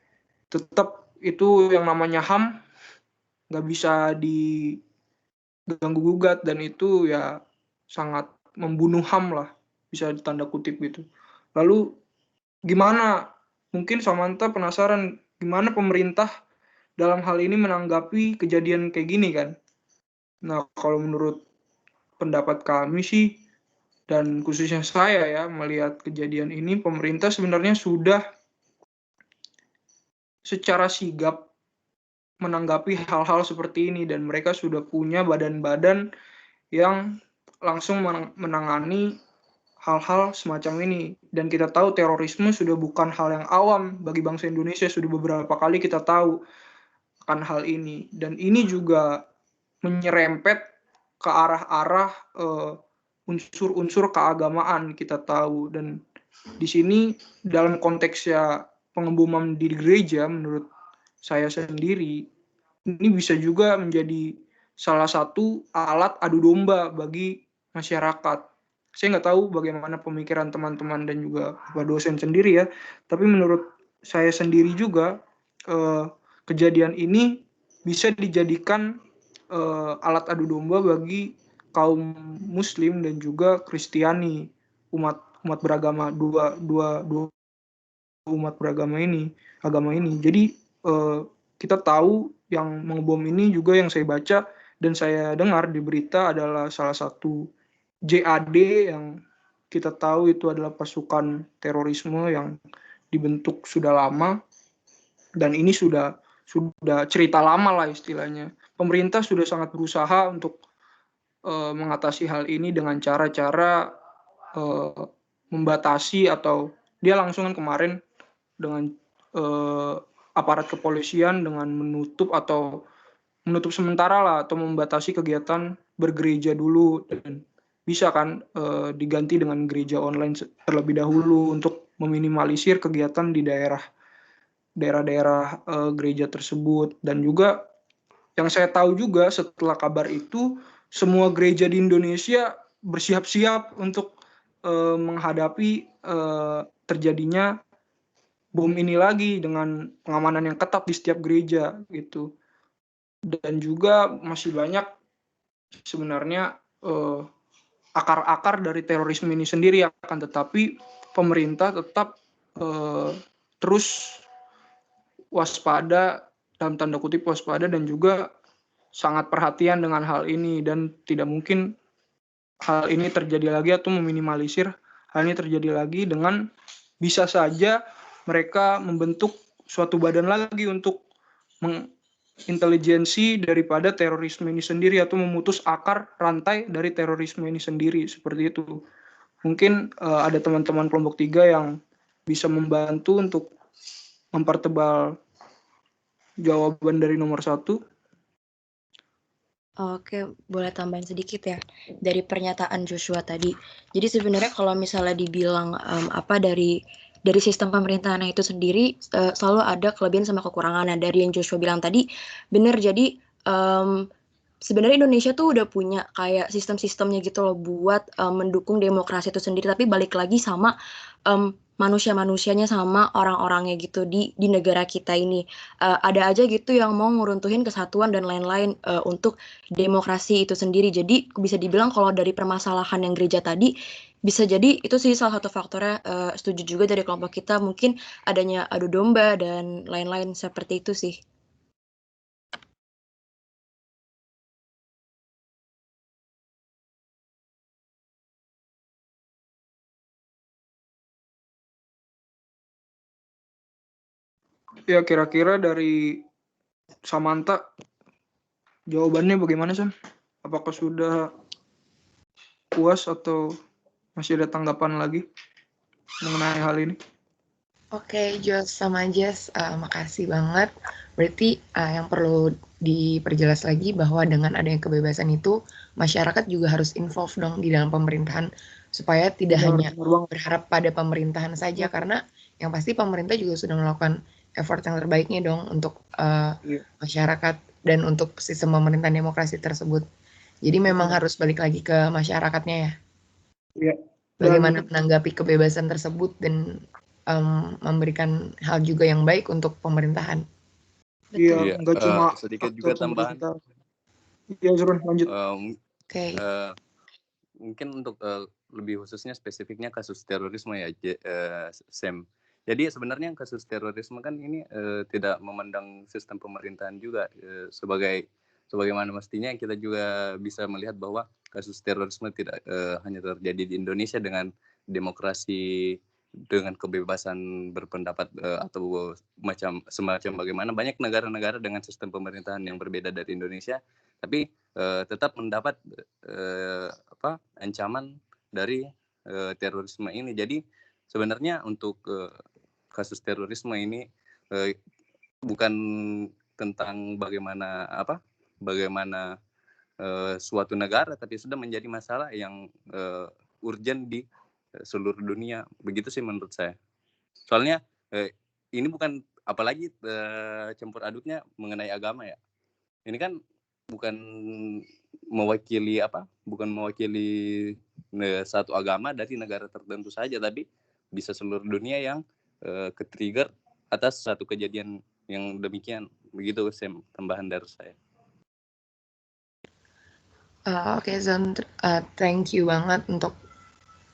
tetap itu yang namanya HAM nggak bisa diganggu gugat, dan itu ya sangat membunuh HAM lah, bisa ditanda kutip gitu. Lalu gimana, mungkin Samantha penasaran gimana pemerintah dalam hal ini menanggapi kejadian kayak gini kan. Nah, kalau menurut pendapat kami sih, dan khususnya saya ya, melihat kejadian ini, pemerintah sebenarnya sudah secara sigap menanggapi hal-hal seperti ini, dan mereka sudah punya badan-badan yang langsung menangani hal-hal semacam ini. Dan kita tahu terorisme sudah bukan hal yang awam bagi bangsa Indonesia, sudah beberapa kali kita tahu akan hal ini, dan ini juga menyerempet ke arah-arah unsur-unsur keagamaan, kita tahu. Dan di sini dalam konteksnya pengeboman di gereja, menurut saya sendiri ini bisa juga menjadi salah satu alat adu domba bagi masyarakat. Saya nggak tahu bagaimana pemikiran teman-teman dan juga Bapak dosen sendiri ya, tapi menurut saya sendiri juga kejadian ini bisa dijadikan alat adu domba bagi kaum Muslim dan juga Kristiani, umat beragama, dua umat beragama ini, agama ini. Jadi kita tahu yang mengebom ini juga, yang saya baca dan saya dengar di berita, adalah salah satu JAD yang kita tahu itu adalah pasukan terorisme yang dibentuk sudah lama, dan ini sudah cerita lama lah istilahnya. Pemerintah sudah sangat berusaha untuk mengatasi hal ini dengan cara-cara membatasi, atau dia langsung kan kemarin dengan aparat kepolisian dengan menutup sementara lah, atau membatasi kegiatan bergereja dulu, dan bisa kan diganti dengan gereja online terlebih dahulu untuk meminimalisir kegiatan di daerah-daerah gereja tersebut. Dan juga yang saya tahu juga setelah kabar itu, semua gereja di Indonesia bersiap-siap untuk menghadapi terjadinya bom ini lagi dengan pengamanan yang ketat di setiap gereja gitu. Dan juga masih banyak sebenarnya akar-akar dari terorisme ini sendiri, akan tetapi pemerintah tetap terus waspada, dalam tanda kutip waspada, dan juga sangat perhatian dengan hal ini, dan tidak mungkin hal ini terjadi lagi atau meminimalisir hal ini terjadi lagi dengan bisa saja mereka membentuk suatu badan lagi untuk mengintelijensi daripada terorisme ini sendiri atau memutus akar rantai dari terorisme ini sendiri, seperti itu. Mungkin ada teman-teman kelompok 3 yang bisa membantu untuk mempertebal jawaban dari nomor 1. Oke, boleh tambahin sedikit ya dari pernyataan Joshua tadi. Jadi sebenarnya kalau misalnya dibilang dari sistem pemerintahan itu sendiri selalu ada kelebihan sama kekurangan. Nah, dari yang Joshua bilang tadi benar. Jadi sebenarnya Indonesia tuh udah punya kayak sistem-sistemnya gitu loh buat mendukung demokrasi itu sendiri. Tapi balik lagi sama manusia-manusianya sama orang-orangnya gitu di negara kita ini. Ada aja gitu yang mau ngeruntuhin kesatuan dan lain-lain untuk demokrasi itu sendiri. Jadi bisa dibilang kalau dari permasalahan yang gereja tadi, bisa jadi itu sih salah satu faktornya. Setuju juga dari kelompok kita mungkin adanya adu domba dan lain-lain seperti itu sih. Ya, kira-kira dari Samantha, jawabannya bagaimana, Sam? Apakah sudah puas atau masih ada tanggapan lagi mengenai hal ini? Oke, Jos sama Jess, makasih banget. Berarti yang perlu diperjelas lagi bahwa dengan adanya kebebasan itu, masyarakat juga harus involve dong di dalam pemerintahan, supaya tidak hanya berharap pada pemerintahan saja, karena yang pasti pemerintah juga sudah melakukan effort yang terbaiknya dong untuk masyarakat dan untuk sistem pemerintahan demokrasi tersebut. Jadi memang harus balik lagi ke masyarakatnya ya. Iya. Bagaimana menanggapi kebebasan tersebut dan memberikan hal juga yang baik untuk pemerintahan. Iya, enggak cuma sedikit juga tambahan. Iya, Zurun, lanjut. Oke. Mungkin untuk lebih khususnya spesifiknya kasus terorisme ya, Sam. Jadi sebenarnya kasus terorisme kan ini tidak memandang sistem pemerintahan juga sebagaimana mestinya kita juga bisa melihat bahwa kasus terorisme tidak hanya terjadi di Indonesia dengan demokrasi, dengan kebebasan berpendapat atau semacam bagaimana, banyak negara-negara dengan sistem pemerintahan yang berbeda dari Indonesia, tapi tetap mendapat ancaman dari terorisme ini. Jadi sebenarnya untuk kasus terorisme ini bukan tentang bagaimana suatu negara, tapi sudah menjadi masalah yang urgent di seluruh dunia. Begitu sih menurut saya. Soalnya ini bukan, apalagi campur aduknya mengenai agama ya. Ini kan bukan mewakili satu agama dari negara tertentu saja, tapi bisa seluruh dunia yang ke-trigger atas satu kejadian yang demikian. Begitu Sam, tambahan dari saya. Oke, Zon, thank you banget untuk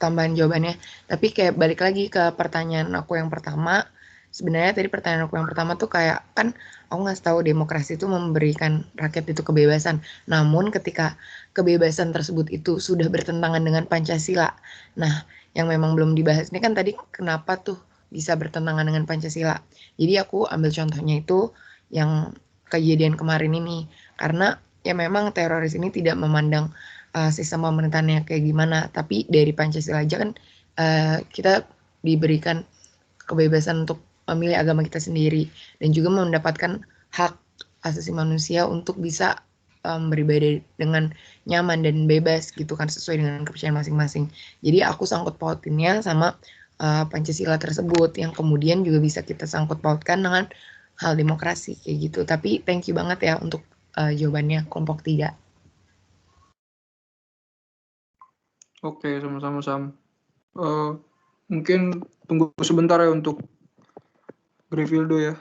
tambahan jawabannya. Tapi kayak balik lagi ke pertanyaan aku yang pertama. Sebenarnya tadi pertanyaan aku yang pertama tuh kayak, kan aku nggak tahu demokrasi itu memberikan rakyat itu kebebasan. Namun ketika kebebasan tersebut itu sudah bertentangan dengan Pancasila. Nah, yang memang belum dibahas ini kan tadi kenapa tuh bisa bertentangan dengan Pancasila. Jadi aku ambil contohnya itu yang kejadian kemarin ini. Karena ya memang teroris ini tidak memandang sistem pemerintahannya kayak gimana, tapi dari Pancasila aja kan kita diberikan kebebasan untuk memilih agama kita sendiri dan juga mendapatkan hak asasi manusia untuk bisa beribadah dengan nyaman dan bebas gitu kan, sesuai dengan kepercayaan masing-masing. Jadi aku sangkut pautinnya sama Pancasila tersebut yang kemudian juga bisa kita sangkut pautkan dengan hal demokrasi kayak gitu. Tapi thank you banget ya untuk jawabannya kelompok 3. Oke, sama-sama, Sam. Mungkin tunggu sebentar ya untuk Grefildo ya.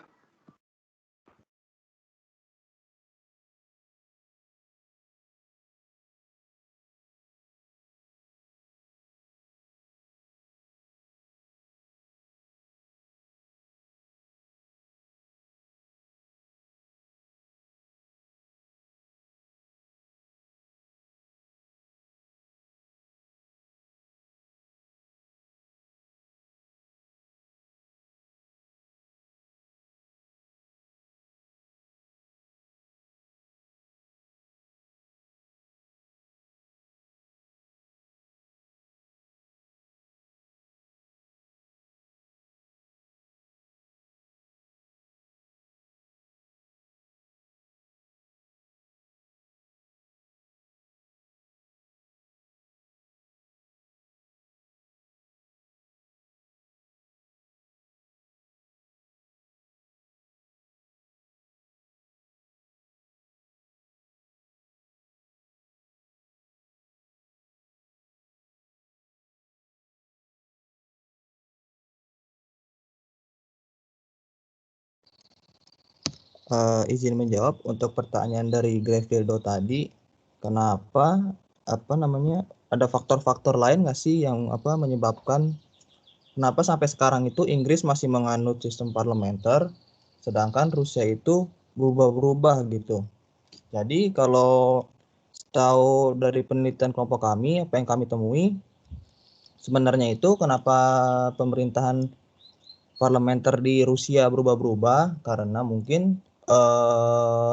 izin menjawab untuk pertanyaan dari Grefildo tadi, kenapa ada faktor-faktor lain nggak sih yang menyebabkan kenapa sampai sekarang itu Inggris masih menganut sistem parlementer, sedangkan Rusia itu berubah-berubah gitu. Jadi kalau tahu dari penelitian kelompok kami, apa yang kami temui, sebenarnya itu kenapa pemerintahan parlementer di Rusia berubah-berubah, karena mungkin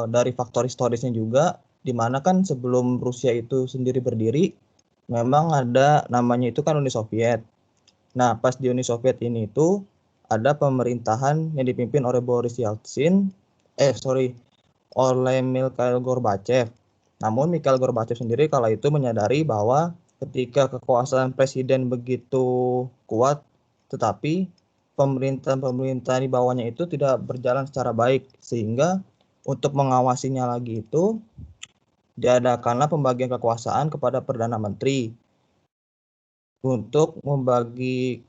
dari faktor historisnya juga, di mana kan sebelum Rusia itu sendiri berdiri, memang ada namanya itu kan Uni Soviet. Nah, pas di Uni Soviet ini itu ada pemerintahan yang dipimpin oleh Boris Yeltsin, oleh Mikhail Gorbachev. Namun Mikhail Gorbachev sendiri kala itu menyadari bahwa ketika kekuasaan presiden begitu kuat, tetapi pemerintahan di bawahnya itu tidak berjalan secara baik, sehingga untuk mengawasinya lagi itu diadakanlah pembagian kekuasaan kepada Perdana Menteri untuk membagi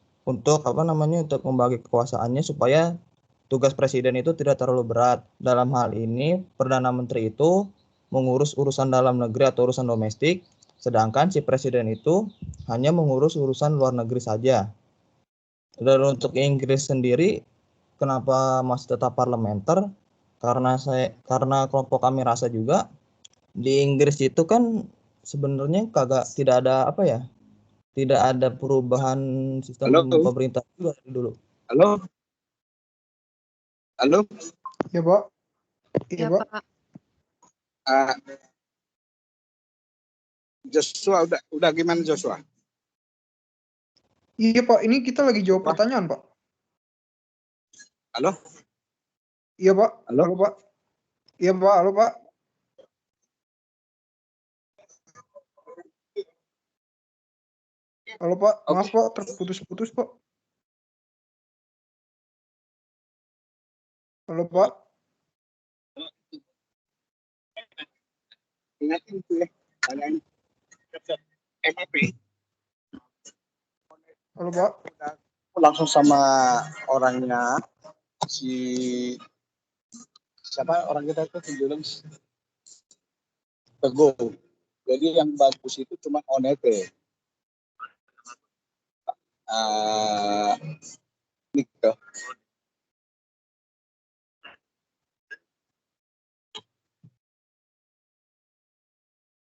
kekuasaannya supaya tugas presiden itu tidak terlalu berat. Dalam hal ini, Perdana Menteri itu mengurus urusan dalam negeri atau urusan domestik, sedangkan si presiden itu hanya mengurus urusan luar negeri saja. Dan untuk Inggris sendiri, kenapa masih tetap parlementer? Karena kelompok kami rasa juga di Inggris itu kan sebenarnya tidak ada perubahan sistem pemerintah juga dari dulu. Halo? Ya, Pak. Ya, Pak. Joshua, udah gimana Joshua? Iya, Pak. Ini kita lagi jawab pertanyaan, Pak. Halo? Iya, Pak. Halo? Halo, Pak. Iya, Pak. Halo, Pak. Halo, Pak. Maaf, Pak. Terputus-putus, Pak. Halo, Pak. Ingatin itu ya, kalian MAP. Halo, Pak. Langsung sama orangnya, siapa orang kita itu bilang Teguh. Jadi yang bagus itu cuma Onete. Gitu.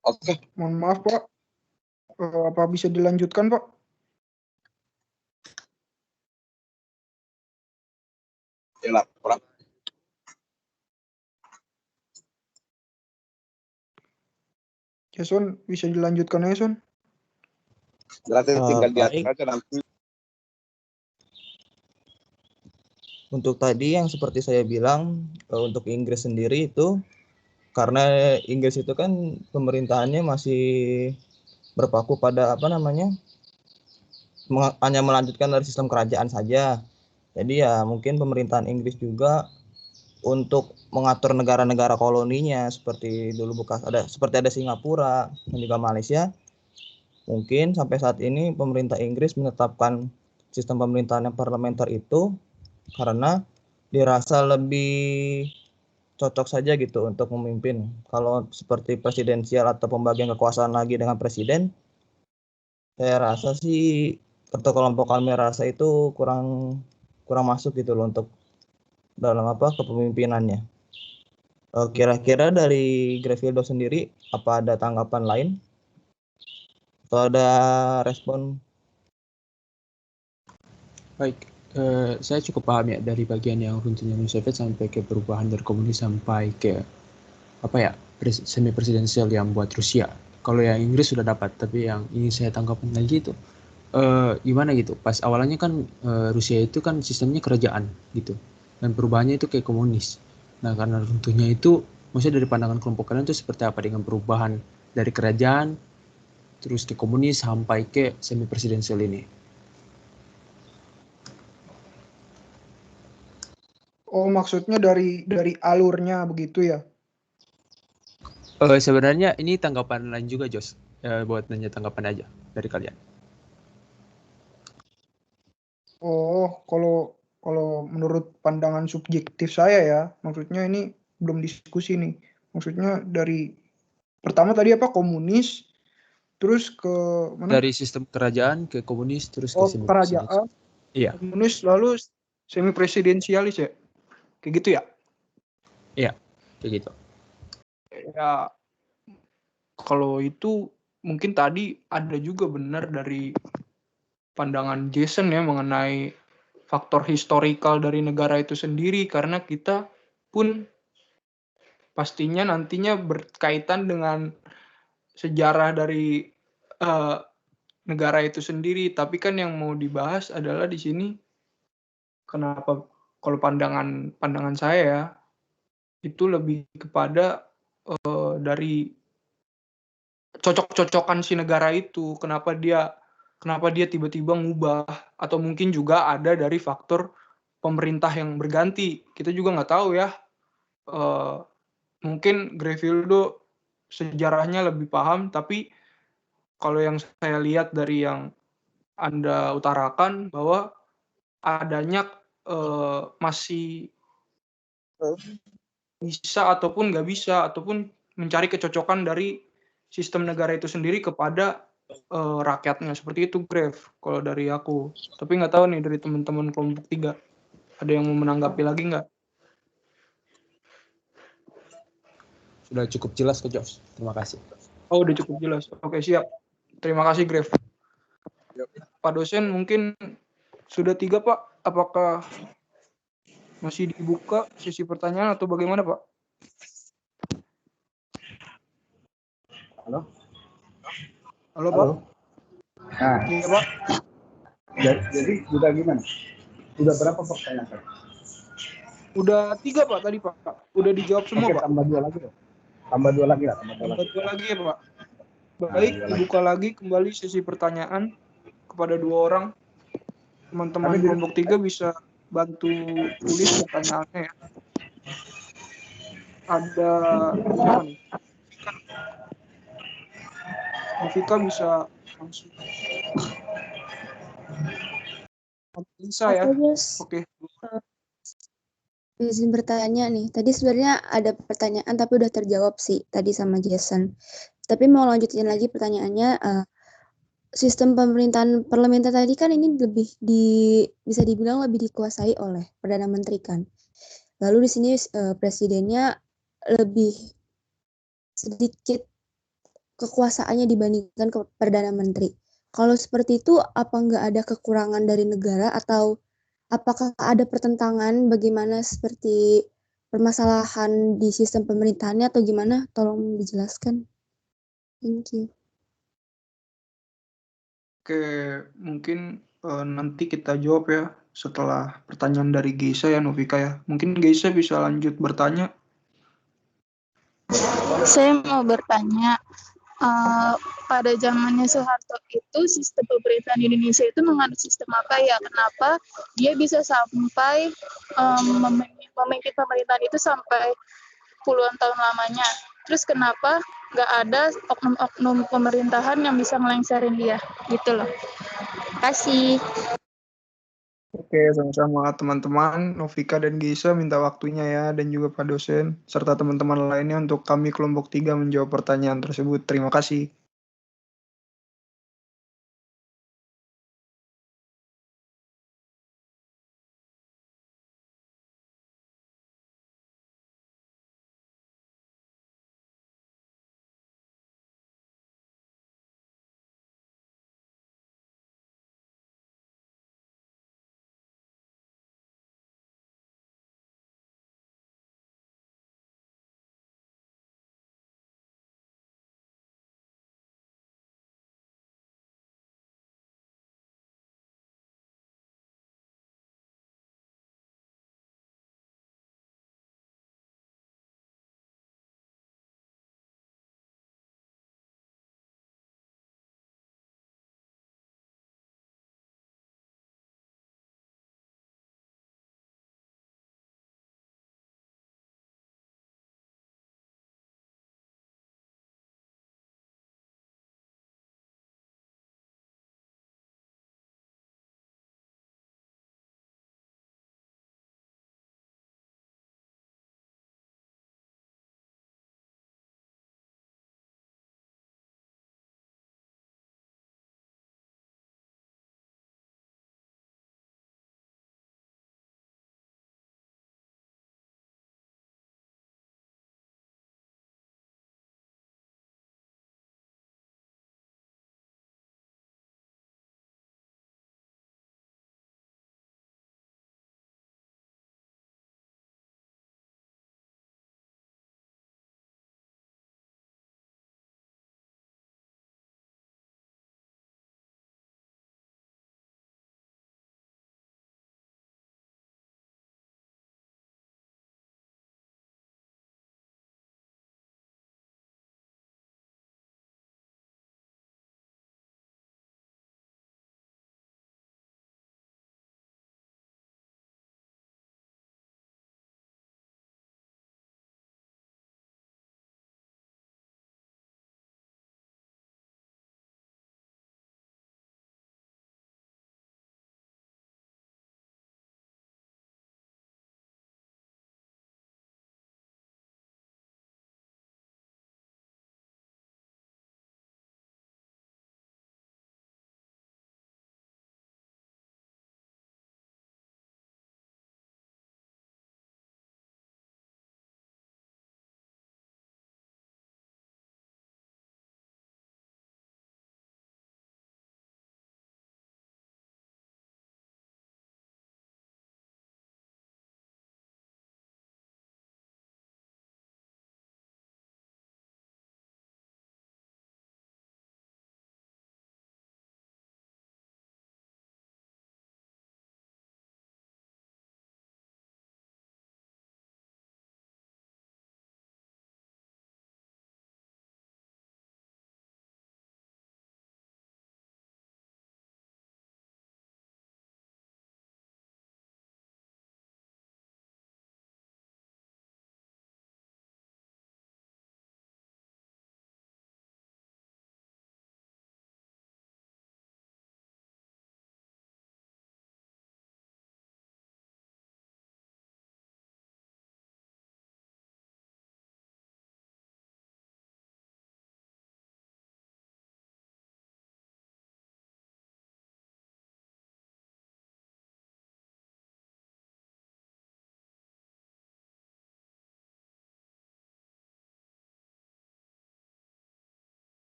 Oke. Mohon maaf, Pak. Apa bisa dilanjutkan, Pak? Ya, kurang. Jason, bisa dilanjutkan ya, Son? Berarti tinggal baik. diatur aja nanti. Untuk tadi yang seperti saya bilang, untuk Inggris sendiri itu, karena Inggris itu kan pemerintahannya masih berpaku pada hanya melanjutkan dari sistem kerajaan saja. Jadi ya mungkin pemerintahan Inggris juga untuk mengatur negara-negara koloninya seperti dulu seperti ada Singapura dan juga Malaysia. Mungkin sampai saat ini pemerintah Inggris menetapkan sistem pemerintahan yang parlementer itu karena dirasa lebih cocok saja gitu untuk memimpin. Kalau seperti presidensial atau pembagian kekuasaan lagi dengan presiden, saya rasa sih atau kelompok kami rasa itu kurang masuk gitu loh untuk dalam kepemimpinannya. Kira-kira dari Grefildo sendiri apa ada tanggapan lain atau ada respon? Baik, saya cukup paham ya dari bagian yang runtuhnya Uni Soviet sampai ke perubahan dari komunis sampai ke semi presidensial yang buat Rusia. Kalau yang Inggris sudah dapat, tapi yang ingin saya tanggapan lagi itu gimana gitu. Pas awalnya kan Rusia itu kan sistemnya kerajaan gitu, dan perubahannya itu kayak komunis. Nah karena runtuhnya itu, maksudnya dari pandangan kelompok kalian itu seperti apa dengan perubahan dari kerajaan terus ke komunis sampai ke semi presidensial ini? Oh, maksudnya dari alurnya begitu ya? Sebenarnya ini tanggapan lain juga, Jos. Buat nanya tanggapan aja dari kalian. Oh, kalau menurut pandangan subjektif saya ya, maksudnya ini belum diskusi nih. Maksudnya dari pertama tadi apa, komunis, terus ke mana? Dari sistem kerajaan ke komunis terus ke Oh, semi kerajaan, Iya, komunis, lalu semi presidensialis ya, kayak gitu ya. iya, kayak gitu. Ya, kalau itu mungkin tadi ada juga benar dari pandangan Jason ya mengenai faktor historikal dari negara itu sendiri, karena kita pun pastinya nantinya berkaitan dengan sejarah dari eh, negara itu sendiri. Tapi kan yang mau dibahas adalah di sini kenapa, kalau pandangan saya ya, itu lebih kepada dari cocok-cocokan si negara itu, kenapa dia tiba-tiba ngubah, atau mungkin juga ada dari faktor pemerintah yang berganti. Kita juga nggak tahu ya. Mungkin Grevildo sejarahnya lebih paham, tapi kalau yang saya lihat dari yang Anda utarakan bahwa adanya masih bisa ataupun nggak bisa, ataupun mencari kecocokan dari sistem negara itu sendiri kepada rakyatnya. Seperti itu, Grev, kalau dari aku. Tapi nggak tahu nih dari teman-teman kelompok 3. Ada yang mau menanggapi lagi nggak? Sudah cukup jelas kok, Jos. Terima kasih. Oh, udah cukup jelas. Oke, siap. Terima kasih, Grev. Pak dosen, mungkin sudah 3, Pak. Apakah masih dibuka sesi pertanyaan atau bagaimana, Pak? Halo? Halo, Pak. Halo? Nah, Iya, Pak. jadi udah gimana? Udah berapa pertanyaan tadi? Udah 3, Pak, tadi, Pak. Udah dijawab semua, Oke, Pak. tambah 2 lagi ya. Tambah 2 lagi lah. Tambah 2 lagi ya, Pak. Baik, dibuka lagi kembali sesi pertanyaan kepada 2 orang. Teman-teman kelompok 3 bisa bantu tulis pertanyaannya ya. Ada siapa nih? Novika bisa langsung. Bisa ya. Oke. Izin bertanya nih, tadi sebenarnya ada pertanyaan tapi udah terjawab sih tadi sama Jason. Tapi mau lanjutin lagi pertanyaannya, sistem pemerintahan parlementer tadi kan ini bisa dibilang lebih dikuasai oleh Perdana Menteri kan. Lalu di sini presidennya lebih sedikit kekuasaannya dibandingkan ke Perdana Menteri. Kalau seperti itu, apa nggak ada kekurangan dari negara atau apakah ada pertentangan bagaimana seperti permasalahan di sistem pemerintahannya atau gimana? Tolong dijelaskan. Thank you. Oke, mungkin nanti kita jawab ya setelah pertanyaan dari Geisa ya, Novika ya. Mungkin Geisa bisa lanjut bertanya. Saya mau bertanya, pada zamannya Soeharto itu sistem pemerintahan di Indonesia itu menganut sistem apa ya? Kenapa dia bisa sampai memimpin pemerintahan itu sampai puluhan tahun lamanya? Terus kenapa nggak ada oknum-oknum pemerintahan yang bisa ngelengserin dia? Gitu loh. Terima kasih. Oke, sama-sama teman-teman, Novika dan Geisa minta waktunya ya, dan juga Pak dosen, serta teman-teman lainnya untuk kami kelompok 3 menjawab pertanyaan tersebut. Terima kasih.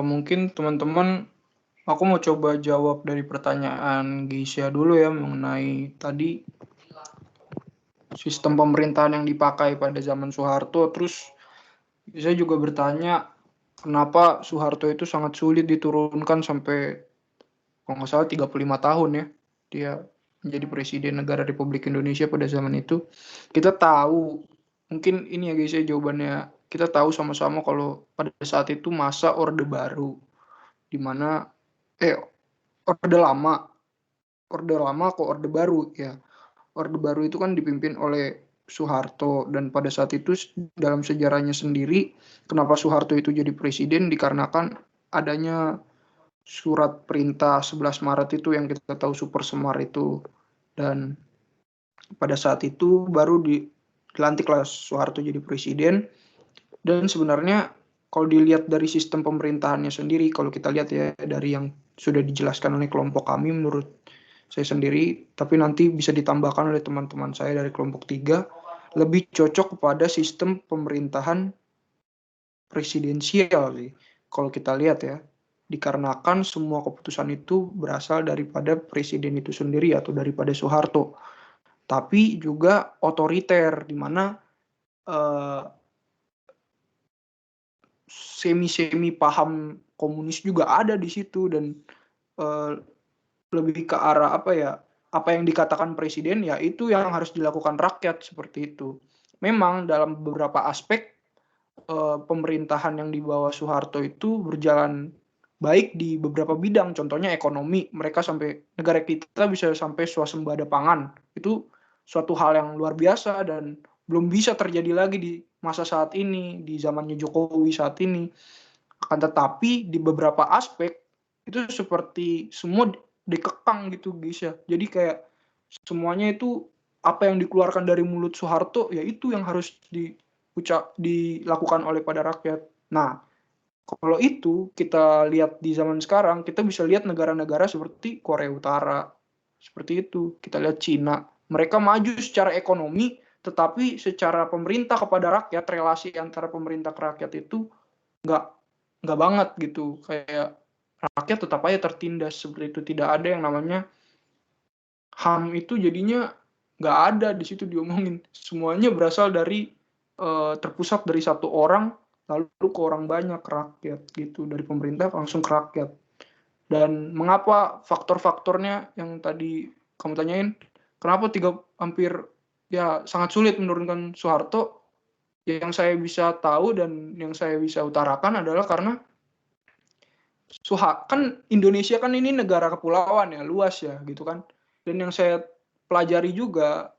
Mungkin teman-teman, aku mau coba jawab dari pertanyaan Geisha dulu ya mengenai tadi sistem pemerintahan yang dipakai pada zaman Soeharto. Terus saya juga bertanya kenapa Soeharto itu sangat sulit diturunkan sampai kalau nggak salah 35 tahun ya dia menjadi presiden negara Republik Indonesia pada zaman itu. Kita tahu, mungkin ini ya guys ya jawabannya, kita tahu sama-sama kalau pada saat itu masa Orde Baru, di mana Orde Lama kok Orde Baru ya. Orde Baru itu kan dipimpin oleh Soeharto, dan pada saat itu dalam sejarahnya sendiri kenapa Soeharto itu jadi presiden dikarenakan adanya surat perintah 11 Maret itu yang kita tahu Super Semar itu, dan pada saat itu baru dilantiklah Soeharto jadi presiden. Dan sebenarnya kalau dilihat dari sistem pemerintahannya sendiri, kalau kita lihat ya dari yang sudah dijelaskan oleh kelompok kami menurut saya sendiri, tapi nanti bisa ditambahkan oleh teman-teman saya dari kelompok 3, lebih cocok kepada sistem pemerintahan presidensial sih kalau kita lihat ya, dikarenakan semua keputusan itu berasal daripada presiden itu sendiri atau daripada Soeharto, tapi juga otoriter di mana semi paham komunis juga ada di situ, dan lebih ke arah apa yang dikatakan presiden ya itu yang harus dilakukan rakyat, seperti itu. Memang dalam beberapa aspek pemerintahan yang di bawah Soeharto itu berjalan baik di beberapa bidang, contohnya ekonomi, negara kita bisa sampai swasembada pangan, itu suatu hal yang luar biasa dan belum bisa terjadi lagi di masa saat ini, di zamannya Jokowi saat ini. Akan tetapi di beberapa aspek itu seperti semua dikekang gitu guys ya, jadi kayak semuanya itu apa yang dikeluarkan dari mulut Soeharto ya itu yang harus dilakukan oleh pada rakyat. Nah, kalau itu kita lihat di zaman sekarang, kita bisa lihat negara-negara seperti Korea Utara, seperti itu. Kita lihat Cina, mereka maju secara ekonomi, tetapi secara pemerintah kepada rakyat, relasi antara pemerintah ke rakyat itu nggak banget gitu. Kayak rakyat tetap aja tertindas seperti itu. Tidak ada yang namanya HAM itu jadinya nggak ada di situ diomongin. Semuanya berasal dari terpusat dari satu orang lalu ke orang banyak, rakyat gitu, dari pemerintah langsung ke rakyat. Dan mengapa faktor-faktornya yang tadi kamu tanyain, kenapa sangat sulit menurunkan Soeharto, yang saya bisa tahu dan yang saya bisa utarakan adalah karena kan Indonesia kan ini negara kepulauan ya, luas ya gitu kan. Dan yang saya pelajari juga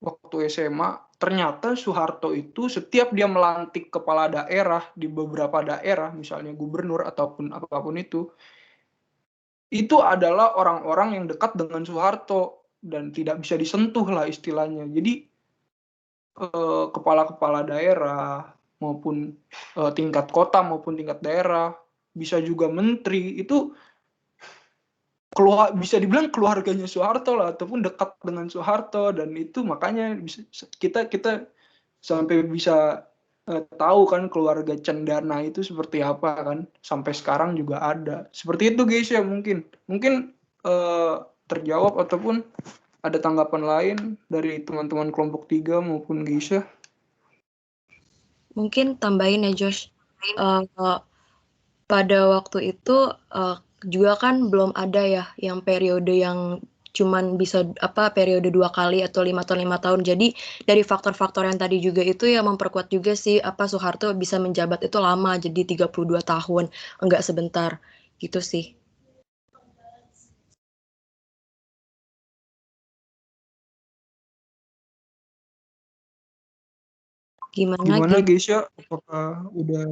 waktu SMA, ternyata Soeharto itu setiap dia melantik kepala daerah di beberapa daerah, misalnya gubernur ataupun apapun itu adalah orang-orang yang dekat dengan Soeharto dan tidak bisa disentuh lah istilahnya. Jadi kepala-kepala daerah maupun tingkat kota maupun tingkat daerah, bisa juga menteri, itu bisa dibilang keluarganya Soeharto lah, ataupun dekat dengan Soeharto, dan itu makanya kita sampai bisa tahu kan keluarga Cendana itu seperti apa kan, sampai sekarang juga ada. Seperti itu guys ya, mungkin terjawab ataupun ada tanggapan lain dari teman-teman kelompok 3 maupun Geisha. Mungkin tambahin ya Josh, pada waktu itu juga kan belum ada ya yang periode yang cuman bisa periode 2 kali atau 5 tahun. Jadi dari faktor-faktor yang tadi juga itu ya memperkuat juga sih Soeharto bisa menjabat itu lama, jadi 32 tahun, enggak sebentar gitu sih. Gimana Geisha? Apakah udah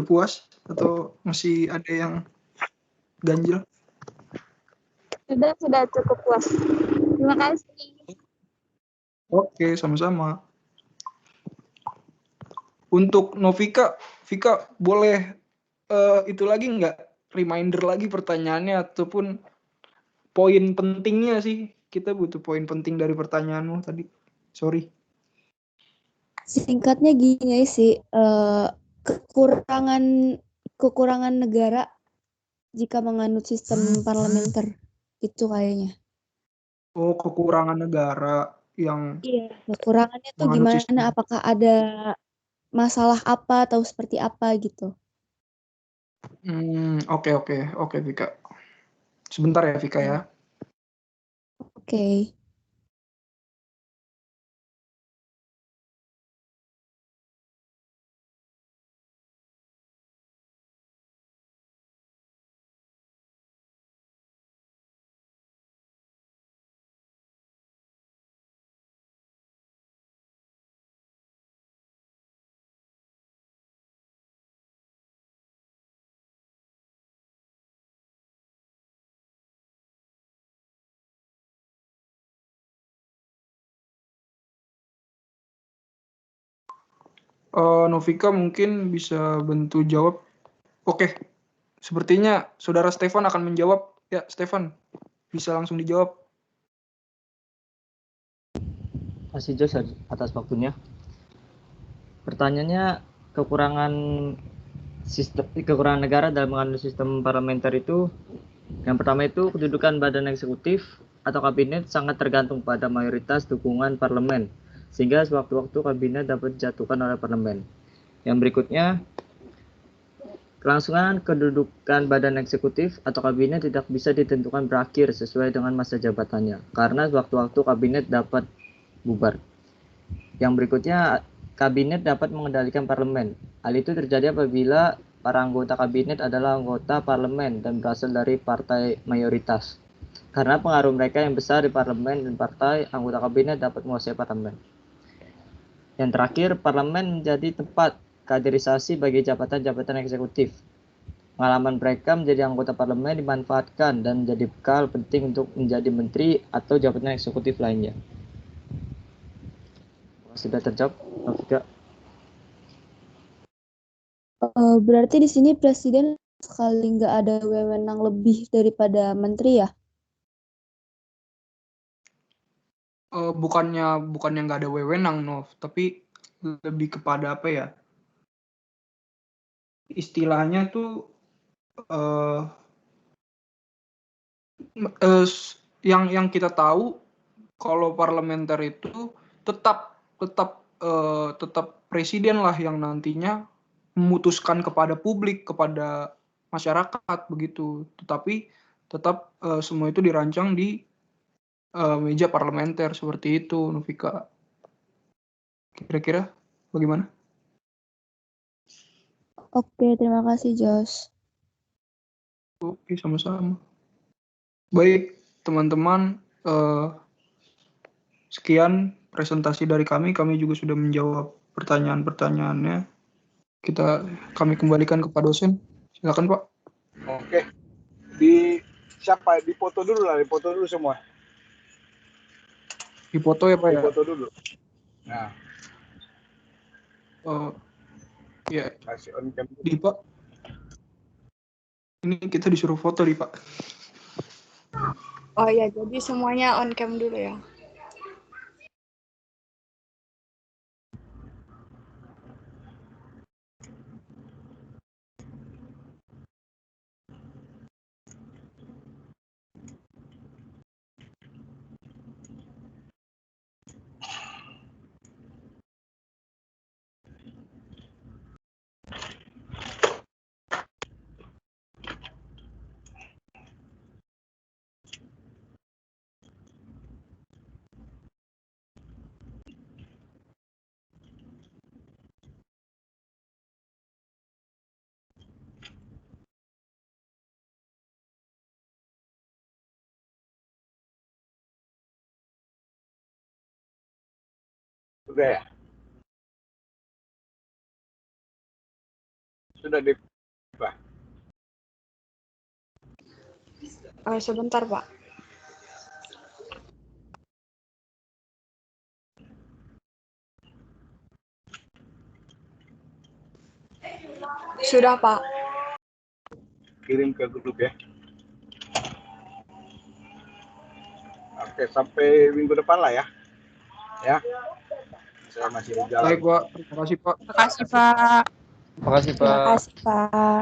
puas atau masih ada yang ganjil? Sudah cukup puas. Terima kasih. Oke, sama-sama. Untuk Novika, Vika boleh itu lagi nggak? Reminder lagi pertanyaannya ataupun poin pentingnya sih. Kita butuh poin penting dari pertanyaanmu tadi. Sorry. Singkatnya gini sih, kekurangan kekurangan negara jika menganut sistem parlementer itu kayaknya. Oh, kekurangan negara yang Iya. Kekurangannya tuh menganut gimana? sistem. Apakah ada masalah apa atau seperti apa gitu? Oke, Vika. Sebentar ya, Vika ya. Oke. Novika mungkin bisa bantu jawab. Oke, sepertinya Saudara Stefan akan menjawab. Ya, Stefan, bisa langsung dijawab. Kasih Jos atas waktunya. Pertanyaannya, kekurangan negara dalam menganut sistem parlementer itu, yang pertama itu kedudukan badan eksekutif atau kabinet sangat tergantung pada mayoritas dukungan parlemen, sehingga sewaktu-waktu kabinet dapat dijatuhkan oleh parlemen. Yang berikutnya, kelangsungan kedudukan badan eksekutif atau kabinet tidak bisa ditentukan berakhir sesuai dengan masa jabatannya, karena sewaktu-waktu kabinet dapat bubar. Yang berikutnya, kabinet dapat mengendalikan parlemen. Hal itu terjadi apabila para anggota kabinet adalah anggota parlemen dan berasal dari partai mayoritas. Karena pengaruh mereka yang besar di parlemen dan partai anggota kabinet dapat menguasai parlemen. Yang terakhir, parlemen menjadi tempat kaderisasi bagi jabatan-jabatan eksekutif. Pengalaman mereka menjadi anggota parlemen dimanfaatkan dan menjadi bekal penting untuk menjadi menteri atau jabatan eksekutif lainnya. Sudah terjawab, Novika? Berarti di sini presiden sekali nggak ada wewenang lebih daripada menteri ya? Bukannya nggak ada wewenang, Nov, tapi lebih kepada apa ya? Istilahnya tuh yang kita tahu kalau parlementer itu tetap presiden lah yang nantinya memutuskan kepada publik, kepada masyarakat begitu. Tetapi tetap semua itu dirancang di meja parlementer seperti itu, Novika. Kira-kira bagaimana? Oke, terima kasih Jos. Oke, sama-sama. Baik, teman-teman, sekian presentasi dari kami. Kami juga sudah menjawab pertanyaan-pertanyaannya. Kami kembalikan kepada dosen. Silakan, Pak. Oke. Dipoto dulu semua. Dipoto ya, Pak ya? Dipoto dulu. Nah. Ya. Masih on cam. Pak. Ini kita disuruh foto, Pak. Oh ya, jadi semuanya on cam dulu ya. Sudah ya? Sudah di Pak. Sebentar, Pak. Sudah, Pak. Kirim ke grup ya. Oke, sampai minggu depan lah ya. Ya. Saya masih di jalan. Baik, Pak. Terima kasih, Pak. Terima kasih, Pak. Terima kasih, Pak. Terima kasih, Pak.